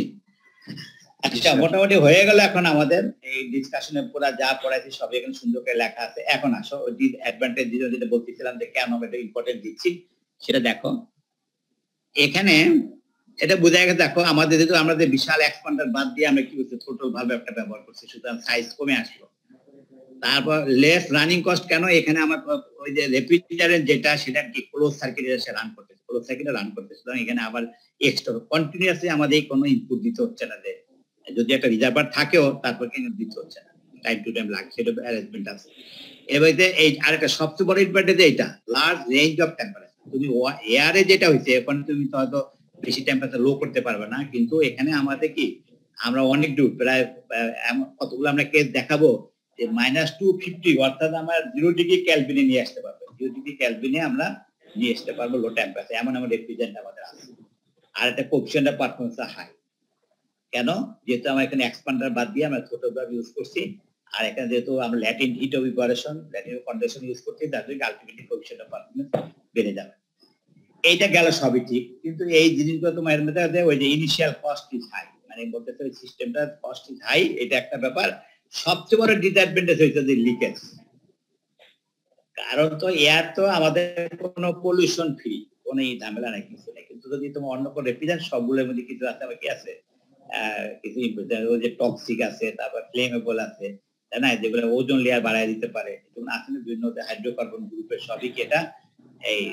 আচ্ছা, মোটামুটি হয়ে গেল। এখন আমাদের এই ডিসকাশনের পুরো যা পড়াইছি সব এখানে সুন্দর করে লেখা আছে। এখন আসো ওই ডিসঅ্যাডভান্টেজ যেটা বলতেছিলাম যে কেন আমরা এটা ইম্পর্টেন্ট দিচ্ছি সেটা দেখো। এখানে এটা বোঝা গেছে, দেখো আমাদের যেহেতু আমরা যে বিশাল এক্সপান্ডার বাদ দিয়ে আমরা কি করছি, ছোট ভাবে একটা ব্যবহার করছি, সুতরাং সাইজ কমে আসলো। তারপর লেস রানিং কস্ট কেন, এখানে আমার ওই যে রেফ্রিজারেন্ট যেটা সেটা কি ক্লোজ সার্কিটে রান করতেছে, ক্লোজ সার্কিটে রান করতেছে, সুতরাং এখানে আবার এক্সট্রা কন্টিনিউয়াসলি আমাদের কোনো ইনপুট দিতে হচ্ছে না, যে যদি একটা রিজার্ভার থাকেও তারপর কিন্তু দিতে হচ্ছে না, টাইম টু টাইম লাগছে, সেটা অ্যারেঞ্জমেন্ট আছে। এবারে এই আরেকটা সবচেয়ে বড় অ্যাডভান্টেজ এইটা, লার্জ রেঞ্জ অফ টেম্পারেচার। তুমি এয়ারে যেটা হইছে এখন তুমি তো হয়তো বেশি টেম্পারেচার লো করতে পারবে না, কিন্তু এখানে আমাদের কি আমরা অনেক দূর, প্রায় কতগুলো আমরা কেস দেখাবো যে -250 অর্থাৎ আমরা 0 ডিগ্রি কেলভিনে নিয়ে আসতে পারবো, 0 ডিগ্রি কেলভিনে আমরা নিয়ে আসতে পারবো লো টেম্পারেচার, এমন আমাদের রেফ্রিজারেন্ট আমাদের আছে। আর একটা কোএফিসিয়েন্ট অফ পারফরম্যান্স হাই, কেন? যেহেতু আমরা এখানে এক্সপান্ডার বাদ দিয়ে আমরা ছোট ভাবে ইউজ করছি, আর এখানে যেহেতু আমরা latent heat of evaporation, latent condensation use করছি, তার জন্য আলটিমেটলি কোএফিসিয়েন্ট অফ পারফরম্যান্স বেড়ে যাবে। এইটা গেল সবই ঠিক, কিন্তু এই জিনিসগুলো তোমার এর মধ্যে ওই যে ইনিশিয়াল কস্ট ইজ হাই, মানে বলতে চাই সিস্টেমটা কস্ট ইজ হাই, এটা একটা ব্যাপার। সবচেয়ে বড় ডিসঅ্যাডভান্টেজ হইছে যে লিকেজ, কারণ তো এয়ার তো আমাদের কোনো পলিউশন ফ্রি, কোনো ঝামেলা নাই, কিছু নেই। কিন্তু যদি তোমার অন্য কোনো রেফ্রিজারেন্ট সবগুলোর মধ্যে কিছু আছে, আবার কি আছে কিছু যে টক্সিক আছে, তারপর ফ্লেমেবল আছে, তাই না, যেগুলো ওজোন লেয়ার বাড়ায় দিতে পারে, যেমন আছে বিভিন্ন হাইড্রোকার্বন গ্রুপের সবই কি এটা এই।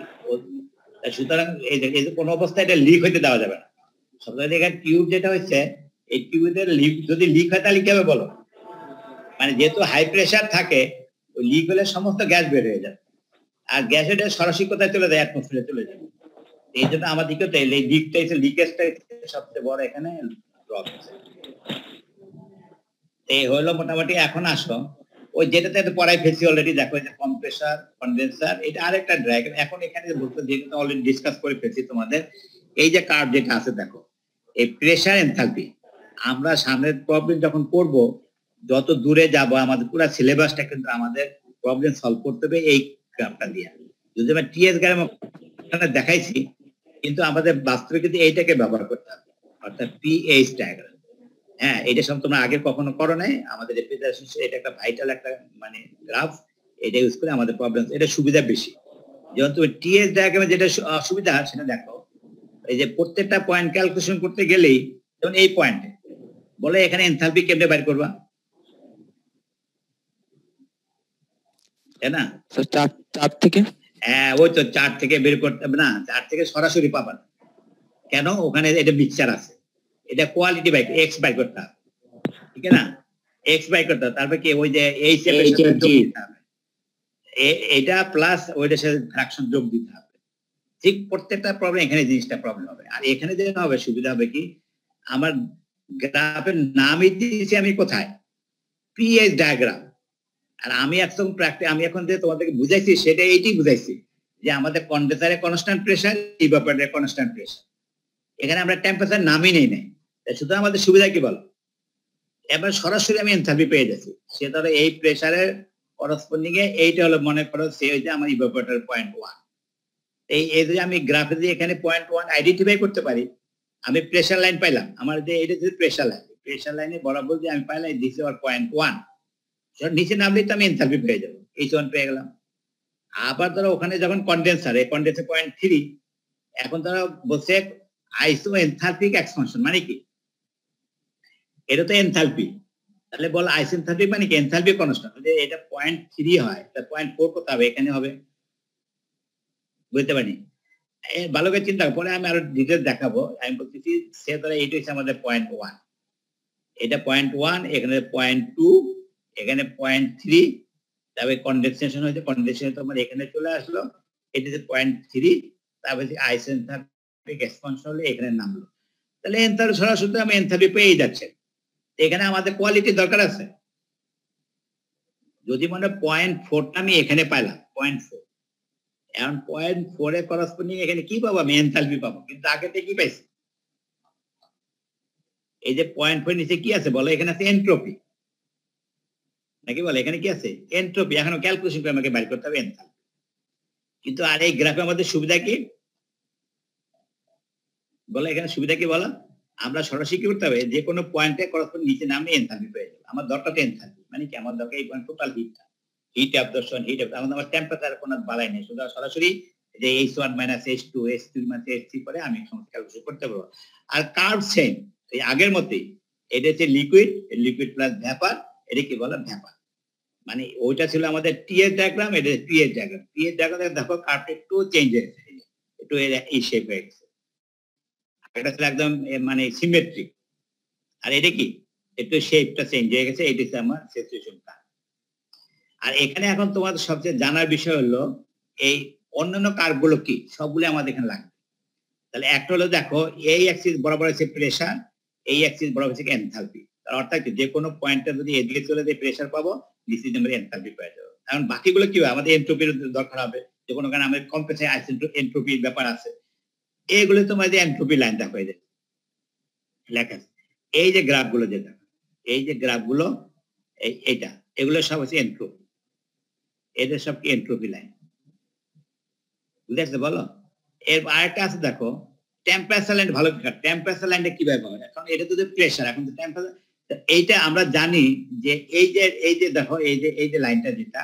সুতরাং এই যে কোনো অবস্থায় এটা লিক হইতে দেওয়া যাবে না। সবথেকে এখানে টিউব যেটা হচ্ছে, এই টিউবের লিক যদি লিক হয় তাহলে কি হবে বলো, মানে যেহেতু হাই প্রেসার থাকে, ওই লিক হলে সমস্ত গ্যাস বের হয়ে যায়, আর গ্যাস এটা সরাসরি কোথায় চলে যায়, অ্যাটমসফিয়ারে চলে যায়। এই জন্য আমাদেরকে এই লিকেজটাই সবচেয়ে বড় এখানে প্রবলেম। এই হলো মোটামুটি। এখন আসো ওই যেটাতে পড়াই ফেলছি অলরেডি, দেখো যে কম্প্রেসার, কন্ডেন্সার, এটা আরেকটা ড্রাগ। এখন এখানে বলতে যেটা অলরেডি ডিসকাস করে ফেলছি তোমাদের, এই যে কার্ভ যেটা আছে দেখো, এই প্রেসার এনথালপি, আমরা সামনের প্রবলেম যখন করব, যত দূরে যাব আমাদের পুরো সিলেবাসটা কিন্তু আমাদের প্রবলেম সলভ করতে হবে এই গ্রাফটা দিয়ে। যদি আমরা টিএস গ্রাম দেখাইছি, কিন্তু আমাদের বাস্তবে কিন্তু এইটাকে ব্যবহার করতে হবে, অর্থাৎ পিএইচ ডায়াগ্রাম। হ্যাঁ, এটা সব তোমরা আগে কখনো করো নাই, আমাদের রেফ্রিজারেশন এটা একটা ভাইটাল একটা মানে গ্রাফ, এটা ইউজ করে আমাদের প্রবলেম, এটা সুবিধা বেশি। যেমন তুমি টিএস ডায়াগ্রামে যেটা অসুবিধা সেটা দেখো, এই যে প্রত্যেকটা পয়েন্ট ক্যালকুলেশন করতে গেলেই, যেমন এই পয়েন্টে বলে এখানে এনথালপি কেমনে বের করবা, তাই না? চার থেকে, হ্যাঁ ওই তো 4 থেকে বের করতে হবে না, 4 থেকে সরাসরি পাবা না। কেন? ওখানে এটা মিক্সচার আছে, এটা কোয়ালিটি বাই এক্স বাই করতে হবে, ঠিক আছে না? এক্স বাই করতে হবে, তারপর কি ওই যে এই এটা প্লাস ওইটার সাথে ফ্র্যাকশন যোগ দিতে হবে। ঠিক প্রত্যেকটা প্রবলেম এখানে জিনিসটা প্রবলেম হবে। আর এখানে যেন হবে সুবিধা হবে কি, আমার গ্রাফের নামই দিয়েছি আমি কোথায়, পিএইচ ডায়াগ্রাম। আর আমি এখন যে তোমাদেরকে বুঝাইছি সেটা এইটাই বুঝাইছি যে আমাদের কন্ডেন্সারে কনস্ট্যান্ট প্রেসার, ইভাপোরেটরে কনস্ট্যান্ট প্রেসার, এখানে আমরা টেম্পারেচার নামই নেই নাই। শুধু আমাদের সুবিধা কি বলো, এবার সরাসরি আমি এনথালপি পেয়ে যাচ্ছি। সে ধরো এই প্রেসারের করসপন্ডিং এ এইটা হলো, মনে করো সে হচ্ছে আমার ইভাপোরেটর 0.1। এই যদি আমি গ্রাফে দিয়ে এখানে 0.1 আইডেন্টিফাই করতে পারি, আমি প্রেসার লাইন পাইলাম, আমার যে এটা যে প্রেসার লাইনে বরাবর যে আমি পাইলাম দিস আর 0.1, নিচে নামলেই তো আমি এনথালপি পেয়ে যাবো, H1 পেয়ে গেলাম। আবার ধরো ওখানে যখন কন্ডেন্সার 0.3, এখন ধরো বলছে আইসো এনথালপিক এক্সপানশন, মানে কি? এটা তো এনথালপি, তাহলে বল আইসেনথালপিক মানে কি? Enthalpy constant. যদি এটা 0.3 হয় তা 0.4 কত হবে? এখানে হবে, বুঝতে পারি? ভালো করে চিন্তা পরে আমি আরো ডিটেইলস দেখাবো। আমি বলতেছি সে ধরো এইটা হচ্ছে আমাদের 0.1, এটা 0.1, এখানে 0.2, এখানে 0.3, তবে কনডেনসেশন হয়েছে, কনডেনসেশন তোমার এখানে চলে আসলো, এটা যে 0.3, তারপরে আইসেনথালপিক এক্সপানশন হলে এখানে নামলো। তাহলে এনথালপি সরাসরি আমি এনথালপি পেয়ে যাচ্ছে। এখানে আমাদের কোয়ালিটি দরকার আছে। যদি মনে 0.4টা আমি এখানে পাইলাম, 0.4, এখন 0.4 এর করসপন্ডিং এখানে কি পাবো? আমি এনথালপি পাবো। কিন্তু আগেতে কি পাইছি? এই যে 0.4 নিচে কি আছে বলো? এখানে আছে এনট্রপি, নাকি বলো? এখানে কি আছে? এনট্রপি। এখনো ক্যালকুলেশন করে আমাকে বের করতে হবে এনথালপি। কিন্তু আর এই গ্রাফে আমাদের সুবিধা কি বলো? এখানে সুবিধা কি বলো? আমরা সরাসরি কি করতে হবে? যে কোনো পয়েন্টে করসপন্ডিং নিচে নামে এনথালপি পেয়ে যাবো। আমার দরকার তো এনথালপি, মানে কি আমার দরকার এই পয়েন্ট টোটাল হিটটা, হিট অ্যাবজর্পশন, আমার টেম্পারেচার কোনো বাড়াই নেই, শুধু সরাসরি যে H1 - H2, H3 - H3 করে আমি সমস্ত ক্যালকুলেশন করতে পারবো। আর কার্ভ সেম এই আগের মতোই, এটা হচ্ছে লিকুইড প্লাস ভ্যাপার, এটা কি বলো? ভ্যাপার। মানে ওইটা ছিল আমাদের টি এর ডায়াগ্রাম, এটা পি এর ডায়াগ্রাম। পি এর ডায়াগ্রামে দেখো কার্ভটা একটু চেঞ্জ হয়েছে, একটু এই শেপ হয়ে গেছে। এটা ছিল একদম মানে সিমেট্রিক, আর এটা কি একটু শেপটা চেঞ্জ হয়ে গেছে। এটা হচ্ছে আমার স্যাচুরেশন কার্ভ। আর এখানে এখন তোমাদের সবচেয়ে জানার বিষয় হলো এই অন্যান্য কার্ভগুলো কি, সবগুলো আমাদের এখানে লাগবে। তাহলে একটা হলো দেখো এই অ্যাক্সিস বরাবর আছে প্রেসার, এই অ্যাক্সিস বরাবর আছে এনথালপি। তার অর্থাৎ যে কোনো পয়েন্টে যদি এদিকে চলে যায় প্রেসার পাবো, নিচে আমরা এনথালপি পেয়ে যাবো। কারণ বাকিগুলো কি হয়? আমাদের এনট্রপির দরকার হবে, যে কোনো কারণে আমাদের কম্প্রেসার এনট্রপির ব্যাপার আছে। এইগুলো তোমার যে এনট্রপি লাইন দেখো এই যে লেখা আছে, এই যে গ্রাফগুলো যেটা, এই যে গ্রাফগুলো এইটা, এগুলো সব হচ্ছে এনট্রপি। এদের সব কি এনট্রপি লাইন, বুঝতে বলো? এর আরেকটা আছে দেখো টেম্পারেচার লাইন। ভালো কি টেম্পারেচার লাইনটা কিভাবে পাবে? এখন এটা তো প্রেসার, এখন তো টেম্পারেচার, এইটা আমরা জানি যে এই যে দেখো এই যে লাইনটা যেটা,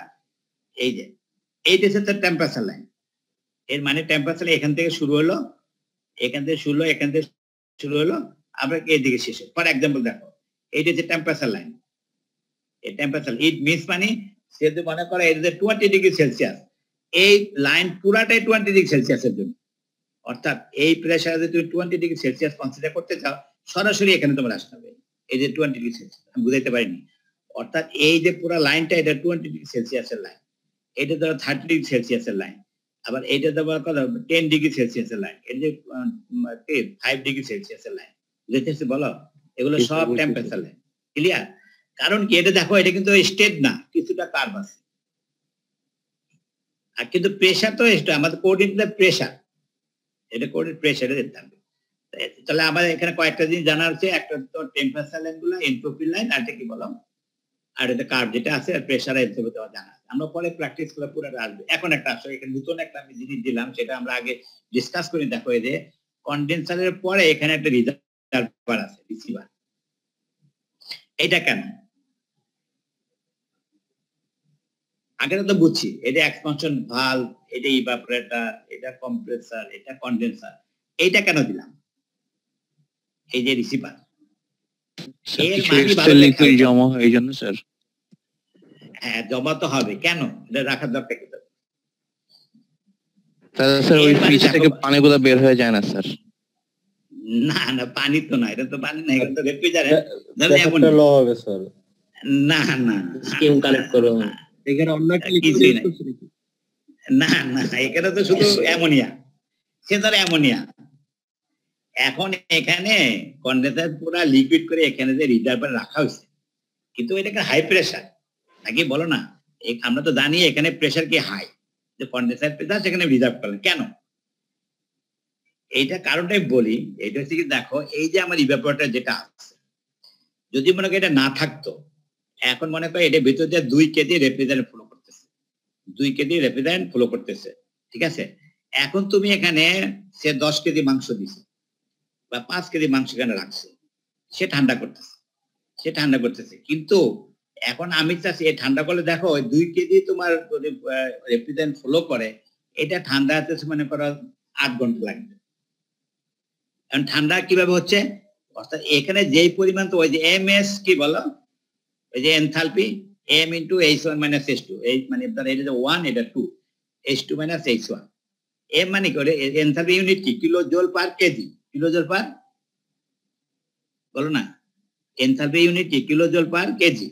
এইটা হচ্ছে টেম্পারেচার লাইন। এর মানে টেম্পারেচার এখান থেকে শুরু হলো, এখান থেকে শুরু হলো, আবার এইদিকে শেষ হলো। ফর এক্সাম্পল দেখো এইটা হচ্ছে টেম্পারেচার লাইন। এই টেম্পারেচার ইট মিনস মানে সে যদি মনে করে এটা 20 ডিগ্রি সেলসিয়াস, এই লাইন পুরাটাই 20 ডিগ্রি সেলসিয়াসের জন্য। অর্থাৎ এই প্রেসারে যদি তুমি 20 ডিগ্রি সেলসিয়াস কনসিডার করতে চাও, সরাসরি এখানে তোমার আসতে হবে। এই যে 20 ডিগ্রি সেলসিয়াস, আমি বুঝাইতে পারিনি। অর্থাৎ এই যে পুরো লাইনটা, এটা 20 ডিগ্রি সেলসিয়াসের লাইন, এটা ধরো 30 ডিগ্রি সেলসিয়াসের লাইন, আবার এইটা দেওয়ার কথা 10 ডিগ্রি সেলসিয়াসের লাইন, এটা যে 5 ডিগ্রি সেলসিয়াসের লাইন। বুঝতেছি বলো? এগুলো সব টেম্পারেচার লাইন। ক্লিয়ার? কারণ কি এটা দেখো এটা কিন্তু স্টেট না, কিছুটা কার্ভ আছে। আর কিন্তু প্রেসার তো এটা আমাদের কোঅর্ডিনেট প্রেসার, এটা কোঅর্ডিনেট প্রেসারে দেখতে হবে। তাহলে আমাদের এখানে কয়েকটা জিনিস জানার আছে। একটা তো টেম্পারেচার লাইনগুলো, এনট্রপি লাইন, আর এটা কি বলো, আর এটা কার্ভ যেটা আছে, আর প্রেসার এনট্রপি তো জানা আছে। আমরা পরে প্র্যাকটিস করে পুরো আসবে। এখন একটা আসলে এখানে নতুন একটা আমি জিনিস দিলাম, সেটা আমরা আগে ডিসকাস করি। দেখো এই যে কনডেন্সারের পরে এখানে একটা রিজার্ভার আছে, রিসিভার। এটা কেন? আগে তো বুঝছি এটা এক্সপানশন ভালভ, এটা ইভাপোরেটর, এটা কম্প্রেসর, এটা কনডেন্সার। এইটা কেন দিলাম? এই যে রিসিভার, এর মানে ভালো লিকুইড জমা হয় এই জন্য স্যার। হ্যাঁ, জমা তো হবে। কেন এটা রাখার দরকার কি? স্যার ওই ফ্রিজ থেকে পানিগুলো বের হয়ে যায় না স্যার? না না, পানি তো না, এটা তো পানি না, এটা তো রেফ্রিজারেন্ট। ল হবে স্যার। না না, স্কিম কালেক্ট করো এখানে অন্য একটা লিকুইড ইউজ করছে নাকি? না না, এখানে তো শুধু অ্যামোনিয়া, সে ধর অ্যামোনিয়া। এখন এখানে কনডেন্সার পুরো লিকুইড করে এখানে যে রিজার্ভার রাখা হয়েছে, কিন্তু এটাকে হাই প্রেসার নাকি বলো না? আমরা তো জানি এখানে প্রেসার কি হাই, যে কন্ডেন্সার প্রেসার সেখানে রিজার্ভ করলেন কেন? এইটা কারণটাই বলি, এটা হচ্ছে কি দেখো এই যে আমার ইভাপোরেটর যেটা আছে, যদি মনে করি এটা না থাকতো, এখন মনে করো এটা ভিতর দিয়ে 2 কেজি রেফ্রিজারেন্ট ফ্লো করতেছে, 2 কেজি রেফ্রিজারেন্ট ফ্লো করতেছে, ঠিক আছে? এখন তুমি এখানে সে 10 কেজি মাংস দিছে বা 5 কেজি মাংস এখানে রাখছে, সে ঠান্ডা করতেছে, কিন্তু এখন আমি চাচ্ছি এই ঠান্ডা করলে দেখো ওই 2 কেজি তোমার যদি রেফ্রিজারেন্ট ফ্লো করে, এটা ঠান্ডা হতে মনে করো 8 ঘন্টা লাগবে। এখন ঠান্ডা কিভাবে হচ্ছে, অর্থাৎ এখানে যেই পরিমাণ, তো ওই যে এমএস কি বলো, ওই যে enthalpy m into h1 minus h2, এই মানে এটা যে 1 এটা 2, h2 মাইনাস h1, m মানে কি এনথালপি ইউনিট কি, kilo joule per KG, kilo joule per, বলো না, এনথালপি ইউনিট কি, kilo joule per KG,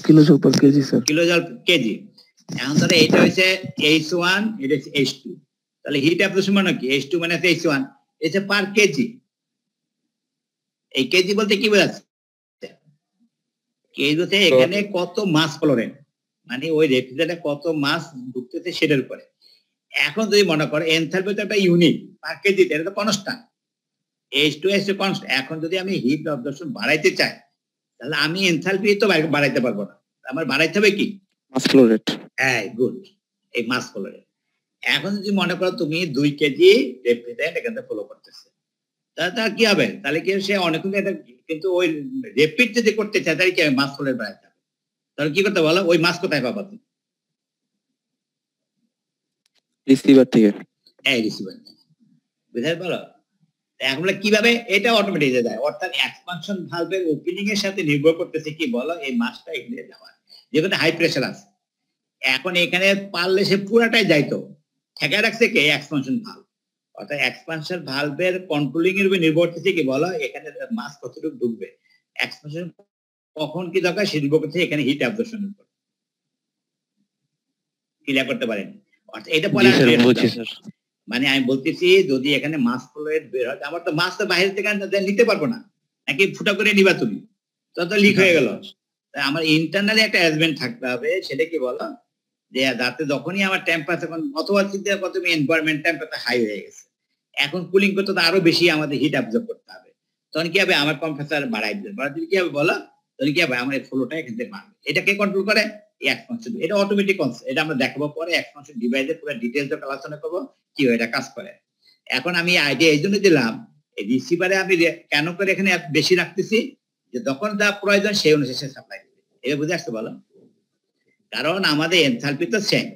kilojoule per KG sir. Kilo joule KG. এখন ধরো এটা হচ্ছে h1, এটা হচ্ছে h2, তাহলে হিট অ্যাবজর্পশন মানে কি, h2 মাইনাস h1, এটা পার কেজি। এই কেজি বলতে কি বোঝাচ্ছে, কেজি বলতে এখানে কত মাস ফ্লোরেন্ট, মানে ওই রেফ্রিজারেটরে কত মাস ঢুকতেছে সেটার উপরে। এখন যদি মনে করো এনথালপি তো একটা ইউনিট পার কেজি, এটা তো কনস্ট্যান্ট, h2 কনস্ট্যান্ট। এখন যদি আমি হিট অবজর্পশন বাড়াইতে চাই, তাহলে আমি এনথালপি তো বাড়াইতে পারবো না, আমার বাড়াইতে হবে কি, মাস ফ্লো রেট। হ্যাঁ গুড, এই মাস ফ্লো রেট। এখন যদি মনে করো তুমি 2 কেজি রেফ্রিজারেন্ট এখানে ফলো করতেছে, তাহলে তার কি হবে, তাহলে কি সে অনেকক্ষণ এটা, কিন্তু ওই রেপিড যদি করতে চায় তাহলে কি মাস ফ্লো রেট বাড়াইতে হবে, তাহলে কি করতে বলো, ওই মাস কোথায় পাবা তুমি, রিসিভার থেকে। এই রিসিভার, বুঝতে পারো? এখন কিভাবে এটা অটোমেটিক যায়, অর্থাৎ এক্সপানশন ভালভের ওপেনিং এর সাথে নির্ভর করতেছে কি বলো, এই মাসটা এখানে যাওয়ার, যেখানে হাই প্রেসার আছে। এখন এখানে পারলে সে পুরাটাই যাইতো, ঠেকা রাখছে কে, এক্সপানশন ভালভ। অর্থাৎ এক্সপানশন ভালভের কন্ট্রোলিং এর উপর নির্ভর করতেছে কি বলো, এখানে মাস কতটুকু ঢুকবে, এক্সপানশন কখন কি দরকার সে নির্ভর করছে এখানে হিট অ্যাবজর্পশন উপর। ক্লিয়ার করতে পারেন? অর্থাৎ এটা বলে মানে আমি বলতেছি যদি এখানে মাস ফ্লো রেট বের হয়, আমার তো মাস তো বাইরে থেকে নিতে পারবো না, নাকি ফুটা করে নিবা তুমি, তত লিক হয়ে গেল। আমার ইন্টারনালি একটা অ্যারেঞ্জমেন্ট থাকতে হবে, সেটা কি বলো, যে যাতে যখনই আমার টেম্পারেচার, অথবা চিন্তা করো তুমি এনভায়রনমেন্ট টেম্পারেচার হাই হয়ে গেছে, এখন কুলিং করতে তো আরো বেশি আমাদের হিট অ্যাবজর্ব করতে হবে, তখন কি হবে, আমার কম্প্রেসার বাড়াই দিতে বাড়াতে কি হবে বলো, তখন কি হবে, আমার এই ফ্লোটা এখান থেকে বাড়বে। এটা কে কন্ট্রোল করে, এক্সপানশন, এটা অটোমেটিক কনসেপ্ট, এটা আমরা দেখাবো পরে এক্সপানশন ডিভাইসের পুরো ডিটেইলস আলোচনা করবো কি এটা কাজ করে। এখন আমি আইডিয়া এই জন্য দিলাম, এই রিসিভারে আমি কেন করে এখানে বেশি রাখতেছি, যে যখন যা প্রয়োজন সেই অনুসারে সাপ্লাই দিবে, এটা বুঝে আসতে বলো। কারণ আমাদের এনথালপি তো সেম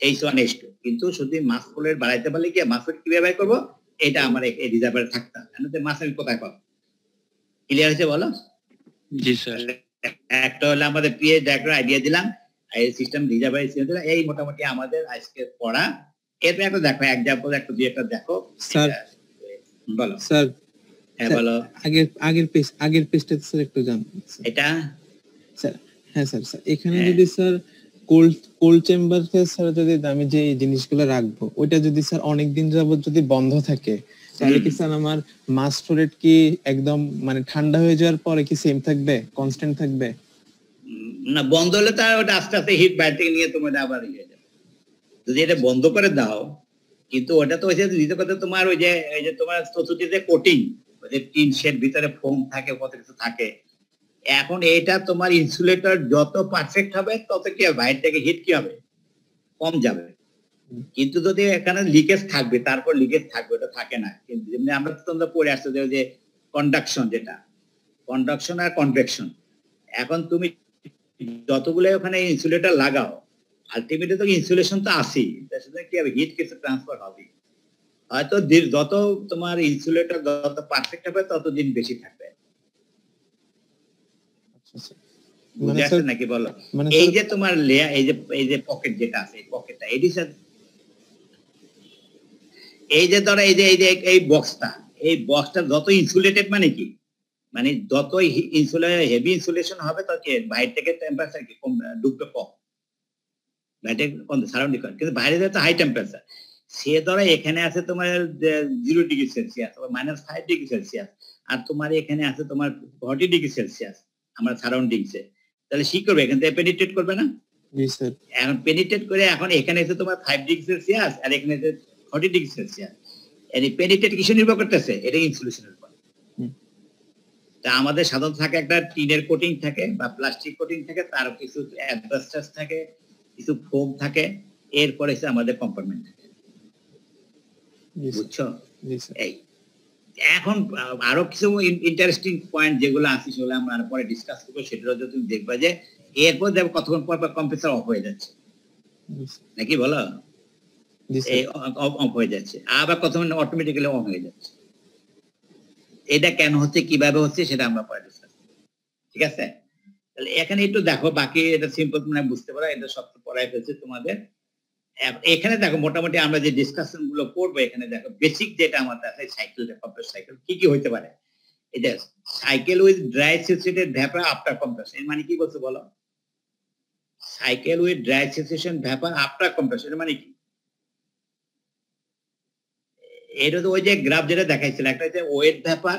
h1 h2, কিন্তু শুধু মাস ফ্লো রেট বাড়াইতে পারলে কি মাস ফ্লো কিভাবে বের করবো, এটা আমার এই রিজার্ভারে থাকতে হবে, এমনিতে মাস আমি কোথায় পাবো, ক্লিয়ার হয়েছে বলো? জি স্যার। একটা হলো আমাদের পিএইচ ডায়াগ্রাম আইডিয়া দিলাম, এই সিস্টেম রিজার্ভার দিলাম, এই মোটামুটি আমাদের আজকে পড়া। এরপর একটা দেখো এক্সাম্পল একটা দুই একটা দেখো স্যার। বলো স্যার। হ্যাঁ বলো। আগের পেজটা স্যার একটু জানতে এটা স্যার। হ্যাঁ স্যার, এখানে যদি স্যার কোল্ড চেম্বারে স্যার যদি আমি যে জিনিসগুলো রাখবো ওইটা যদি স্যার অনেকদিন যাবত যদি বন্ধ থাকে, তাহলে কি স্যার আমার মাস ফ্লো রেট কি একদম মানে ঠান্ডা হয়ে যাওয়ার পরে কি সেম থাকবে, কনস্ট্যান্ট থাকবে? না, বন্ধ হলে তার ওটা আস্তে আস্তে হিট বাইরে থেকে নিয়ে তোমার আবার ইয়ে যাবে। যদি এটা বন্ধ করে দাও, কিন্তু ওটা তো হচ্ছে দ্বিতীয় কথা, তোমার ওই যে তোমার চতুর্থীতে কোটিং, ওই যে টিন শেড ভিতরে ফোম থাকে, কত কিছু থাকে। এখন এটা তোমার ইনসুলেটর যত পারফেক্ট হবে তত কি হবে, বাইরে থেকে হিট কি হবে, কম যাবে। কিন্তু যদি এখানে লিকেজ থাকবে, তারপর লিকেজ থাকবে, ওটা থাকে না। কিন্তু যেমনি আমরা তো তোমরা পড়ে আসছো যে কন্ডাকশন, যেটা কন্ডাকশন আর কনভেকশন। এখন তুমি যতগুলো ওখানে ইনসুলেটর লাগাও, আলটিমেটলি তো ইনসুলেশন তো আসেই, তার সাথে কি হবে, হিট কিছু ট্রান্সফার হবে। হয়তো যত তোমার ইনসুলেটর যত পারফেক্ট হবে ততদিন বেশি থাকবে। বুঝে আসছে নাকি বলো? এই যে তোমার লেয়ার, এই যে পকেট যেটা আছে, এই পকেটটা এটির সাথে এই যে ধরো এই বক্সটা যত ইনসুলেটেড, মানে কি, মানে যত হেভি ইনসুলেশন হবে তত বাইরে থেকে টেম্পারেচার কি কম ঢুকবে, কম বাইরে কম সারাউন্ডিং করে। কিন্তু বাইরে তো হাই টেম্পারেচার, সে ধরো এখানে আছে তোমার 0 ডিগ্রি সেলসিয়াস বা -5 ডিগ্রি সেলসিয়াস, আর তোমার এখানে আছে তোমার 40 ডিগ্রি সেলসিয়াস আমার সারাউন্ডিংসে, তাহলে কি করবে, এখান থেকে পেনিট্রেট করবে না, জি স্যার এখন পেনিট্রেট করে এখন এখানে এসে তোমার 5 ডিগ্রি সেলসিয়াস আর এখানে এসে 40 ডিগ্রি সেলসিয়াস, এই পেনিট্রেট কিসে নির্ভর করতেছে? এটা ইনসুলেশনের উপর। তা আমাদের সাধারণত থাকে একটা টিনের কোটিং থাকে বা প্লাস্টিক কোটিং থাকে, তার কিছু অ্যাডজাস্টার থাকে, কিছু ফোম থাকে, এরপরে এসে আমাদের কম্পার্টমেন্ট থাকে। জি স্যার বুঝছো? জি স্যার এই এখন আরো কিছু ইন্টারেস্টিং পয়েন্ট যেগুলো আছে সেগুলো আমরা আরো পরে ডিসকাস করবো, সেটাও যদি তুমি দেখবা যে এরপর দেখো কতক্ষণ পর পর কম্প্রেসার অফ হয়ে যাচ্ছে নাকি বলো, জি এই স্যার অফ হয়ে যাচ্ছে, আবার কতক্ষণ অটোমেটিক্যালি অফ হয়ে যাচ্ছে। এটা কেন হচ্ছে, কিভাবে হচ্ছে, সেটা আমরা পরে ডিসকাস করব। ঠিক আছে, তাহলে এখানে একটু দেখো, বাকি এটা সিম্পল তোমরা বুঝতে পারো, এটা সব পড়াই ফেলছে তোমাদের। এখানে দেখো মোটামুটি আমরা যে ডিসকাশন গুলো করবো, এখানে দেখো বেসিক যেটা আমাদের আছে সাইকেল, কম্প্রেসর সাইকেল কি কি হইতে পারে। এটা cycle with dry saturated vapour after compression, এর মানে কি বলছো বলো? Cycle with dry saturation vapour after compression এর মানে কি? এটা তো ওই যে গ্রাফ যেটা দেখাইছিল, একটা হচ্ছে wet vapour,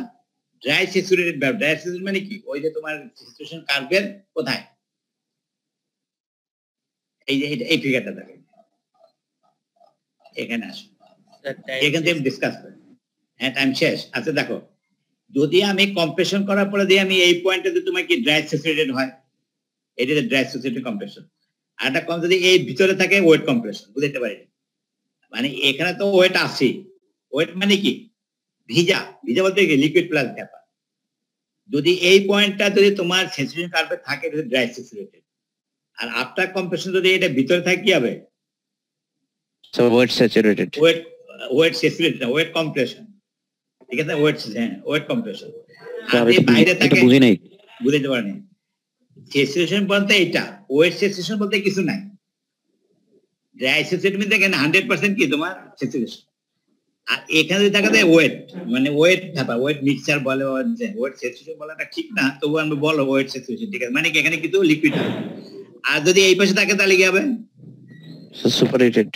dry saturated vapour. Dry saturated মানে কি? ওই যে তোমার স্যাচুরেশন কার্ভের কোথায়, এই যে এই ফিগারটা দেখো, এখানে আসো, এখান থেকে ডিসকাস করি। হ্যাঁ, টাইম শেষ। আচ্ছা দেখো, যদি আমি কম্প্রেশন করার পরে দিয়ে আমি এই পয়েন্টে যদি তোমার কি ড্রাই স্যাচুরেটেড হয়, এটা ড্রাই স্যাচুরেটেড কম্প্রেশন। আর একটা কম যদি এই ভিতরে থাকে ওয়েট কম্প্রেশন, বুঝতে পারি। মানে এখানে তো ওয়েট আছে, ওয়েট মানে কি? ভিজা, ভিজা বলতে কি? Liquid plus vapour. যদি এই পয়েন্টটা যদি তোমার স্যাচুরেশন কার্ভে থাকে, এটা ড্রাই স্যাচুরেটেড। আর আফটার কম্প্রেশন যদি এটা ভিতরে থাকে কি হবে? So word saturated. Wet saturated, wet compression. ঠিক আছে, ওয়েট কম্প্রেশন। আর যদি বাইরে থাকে, বুঝি নাই। বুঝতে পারেনি। স্যাচুরেশন বলতে এটা, ওয়েট স্যাচুরেশন বলতে কিছু নাই। ড্রাই স্যাচুরেটেড মানে এখানে 100% কি তোমার স্যাচুরেশন। আর এখানে যদি দেখা যায় ওয়েট, মানে ওয়েট ভ্যাপার, ওয়েট মিক্সচার বলে, ওয়েট স্যাচুরেশন বলাটা ঠিক না, তবু আমি বলো ওয়েট স্যাচুরেশন। ঠিক আছে, মানে কি এখানে কিন্তু লিকুইড। আর যদি এই পাশে থাকে তাহলে কি হবে? So superated.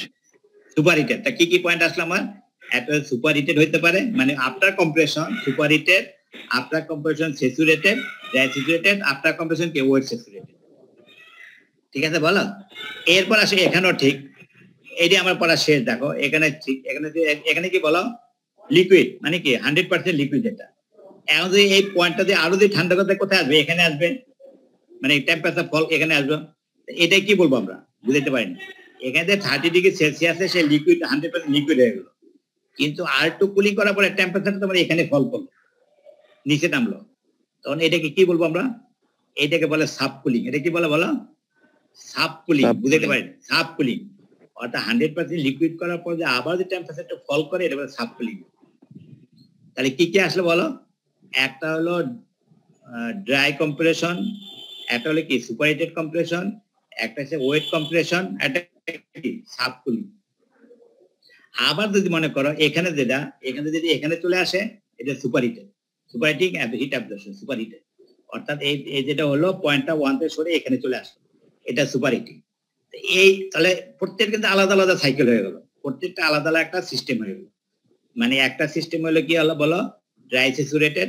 সুপারহিটেড। তা কি কি পয়েন্ট আসলে আমার? একটা সুপারহিটেড হইতে পারে, মানে after compression superheated, after compression saturated, dry saturated, after compression কি ওয়েট স্যাচুরেটেড। ঠিক আছে বলো। এরপর আসে এখানেও ঠিক, এই যে আমার পড়া শেষ। দেখো এখানে ঠিক, এখানে কি বলো? লিকুইড মানে কি? 100% লিকুইড। এটা এখন যদি এই পয়েন্টটা দিয়ে আরো যদি ঠান্ডা করতে, কোথায় আসবে? এখানে আসবে, মানে টেম্পারেচার ফল এখানে আসবে। এটাই কি বলবো আমরা? বুঝতে পারিনি। এখানে 30 ডিগ্রি সেলসিয়াসে সে লিকুইড 100% লিকুইড হয়ে গেল, কিন্তু আর একটু কুলিং করার পরে টেম্পারেচারটা তোমার এখানে ফল করলো, নিচে নামলো, তখন এটাকে কি বলবো আমরা? এটাকে বলে সাব কুলিং। এটা কি বলে বলো? Sub cooling. বুঝতে পারেন? সাব কুলিং অর্থাৎ 100% লিকুইড করার পর যে আবার যে টেম্পারেচারটা ফল করে, এটা বলে সাব কুলিং। তাহলে কি কি আসলে বলো? একটা হলো ড্রাই কম্প্রেশন, একটা হলো কি সুপারহিটেড কম্প্রেশন, একটা হচ্ছে ওয়েট কম্প্রেশন, একটা কি সাব কুলিং। আবার যদি মনে করো এখানে যেটা, এখানে যদি এখানে চলে আসে, এটা সুপারহিটেড, সুপারহিটিং হিট অ্যাবজর্পশন, সুপারহিটেড। অর্থাৎ এই যেটা হলো পয়েন্টটা 1 থেকে সরে এখানে চলে আসলো, এটা সুপারহিটিং। এই তাহলে প্রত্যেক কিন্তু আলাদা আলাদা সাইকেল হয়ে গেল, প্রত্যেকটা আলাদা আলাদা একটা সিস্টেম হয়ে গেল। মানে একটা সিস্টেম হলো কি হলো বলো? ড্রাই স্যাচুরেটেড,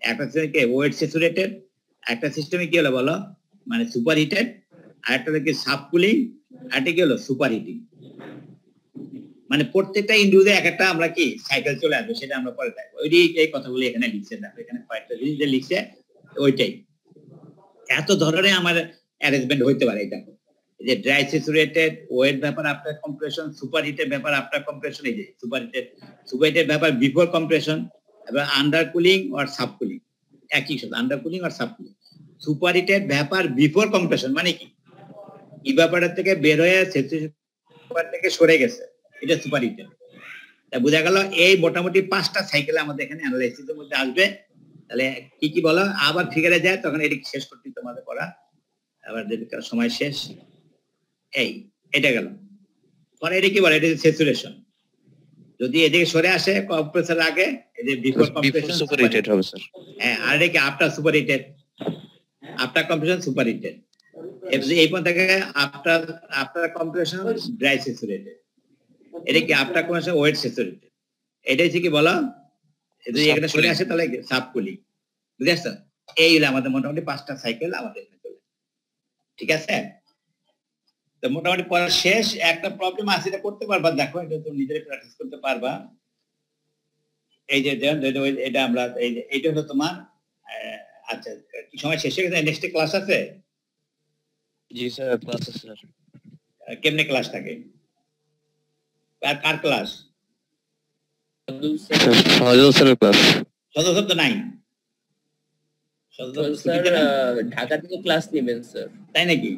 একটা সিস্টেমে ওয়েট স্যাচুরেটেড, একটা সিস্টেমে কি হলো বলো? মানে সুপারহিটেড, আর একটা হলো কি সাব কুলিং, আর একটা কি হলো সুপারহিটিং। মানে প্রত্যেকটা ইন্ডিভিজুয়াল এক একটা আমরা কি সাইকেল চলে আসবে, সেটা আমরা পরে দেখবো। ওই এই কথাগুলো এখানে লিখছে, দেখো এখানে কয়েকটা জিনিস যে লিখছে, ওইটাই এত ধরনের আমার অ্যারেঞ্জমেন্ট হইতে পারে। এটা যে ড্রাই স্যাচুরেটেড, ওয়েট ব্যাপার আফটার কম্প্রেশন, সুপারহিটেড ব্যাপার আফটার কম্প্রেশন, এই যে সুপারহিটেড ব্যাপার বিফোর কম্প্রেশন, এবার আন্ডার কুলিং আর সাব কুলিং, একই সাথে আন্ডার কুলিং আর সাব কুলিং। সুপারহিটেড ব্যাপার বিফোর কম্প্রেশন মানে কি? ইভাপোরেটর থেকে বের হয়ে স্যাচুরেশন থেকে সরে গেছে, এটা সুপারহিটেড। তা বোঝা গেল এই মোটামুটি 5টা সাইকেল আমাদের এখানে অ্যানালাইসিসের মধ্যে আসবে। তাহলে কি কি বলো? আবার ফিগারে যায়, তখন এটি শেষ করতে তোমাদের পড়া আবার সময় শেষ। এই এটা গেল পরে, এটা কি বলে? এটা স্যাচুরেশন। যদি এদিকে সরে আসে কম্প্রেসর আগে, এদের বিফোর কম্প্রেশন সুপারহিটেড হবে স্যার। হ্যাঁ, আর এটা কি after superheated, after compression superheated. এই পয়েন্ট থেকে আফটার কম্প্রেশন ড্রাই স্যাচুরেটেড, এটা কি আফটার কম্প্রেশন ওয়েট স্যাচুরেটেড। এটাই কি বলো? যদি এখানে সরে আসে তাহলে সাব কুলিং। বুঝে আসছো? এই হলো আমাদের মোটামুটি 5টা সাইকেল আমাদের এখানে চলে। ঠিক আছে, তো মোটামুটি পড়া শেষ। একটা প্রবলেম আছে, এটা করতে পারবা, দেখো এটা তুমি নিজেরাই প্র্যাকটিস করতে পারবা। এই যে এটা আমরা এইটা হলো তোমার আচ্ছা কি সময় শেষ হয়ে গেছে? নেক্সট ক্লাস আছে? জি স্যার, ক্লাস আছে স্যার। কেমনে ক্লাস থাকে? কার ক্লাস? ফজল স্যারের ক্লাস। সদস্য তো নাই, স্যার ঢাকা থেকে ক্লাস নেবেন স্যার। তাই নাকি?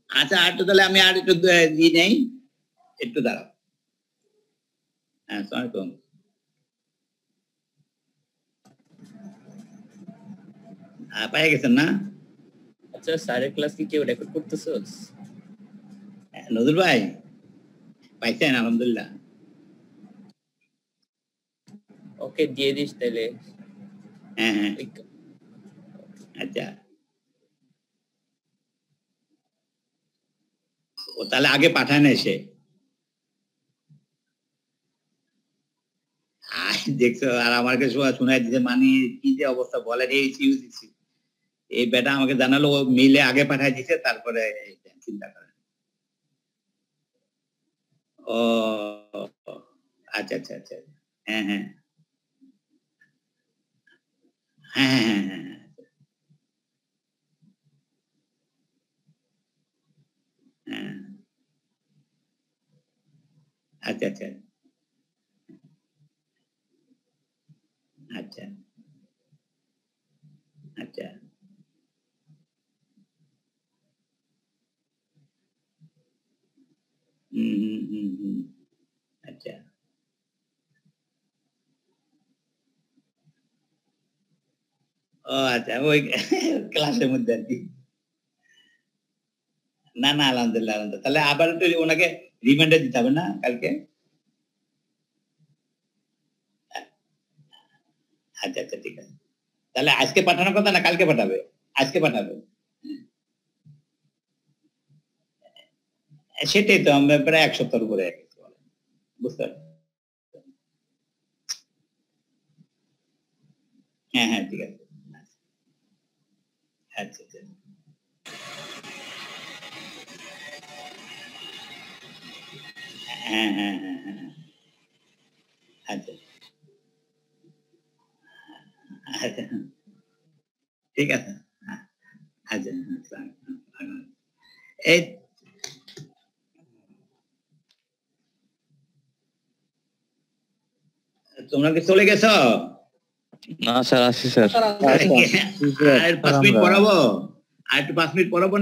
আচ্ছা আর একটু তাহলে আমি আর একটু দিয়ে নেই, একটু দাঁড়াও। হ্যাঁ আসসালামু পাই গেছেন না? আচ্ছা স্যারের ক্লাস কি কেউ রেকর্ড করতেছস? নজরুল ভাই পাইছেন? আলহামদুলিল্লাহ। ওকে দিয়ে দিস তাহলে। হ্যাঁ হ্যাঁ আচ্ছা, ও তাহলে আগে পাঠান এসে। দেখছো, আর আমার কাছে শোনাই দিচ্ছে মানে কি যে অবস্থা বলে, এই বেটা আমাকে জানালো ও মিলে আগে পাঠাই দিছে, তারপরে চিন্তা করে। ও আচ্ছা আচ্ছা আচ্ছা, হ্যাঁ হ্যাঁ হ্যাঁ হ্যাঁ হ্যাঁ হ্যাঁ হ্যাঁ আচ্ছা আচ্ছা আচ্ছা আচ্ছা আচ্ছা ও আচ্ছা, ওই ক্লাসের মধ্যে আর কি। না না আলহামদুলিল্লাহ আলহামদুলিল্লাহ। তাহলে আবার একটু ওনাকে রিমাইন্ডার দিতে হবে না কালকে? আচ্ছা আচ্ছা ঠিক আছে। তাহলে আজকে পাঠানোর কথা না কালকে পাঠাবে? আজকে পাঠাবে। সেটাই তো, আমরা প্রায় 1 সপ্তাহের উপরে বুঝতে পারছি। হ্যাঁ হ্যাঁ ঠিক আছে। আচ্ছা আচ্ছা হ্যাঁ হ্যাঁ হ্যাঁ হ্যাঁ আচ্ছা আচ্ছা ঠিক আছে। আচ্ছা এই তোমরা কি চলে গেছো? না স্যার, আসি স্যার। আর 5 মিনিট পড়াবো, আর একটু 5 মিনিট পড়াবো না?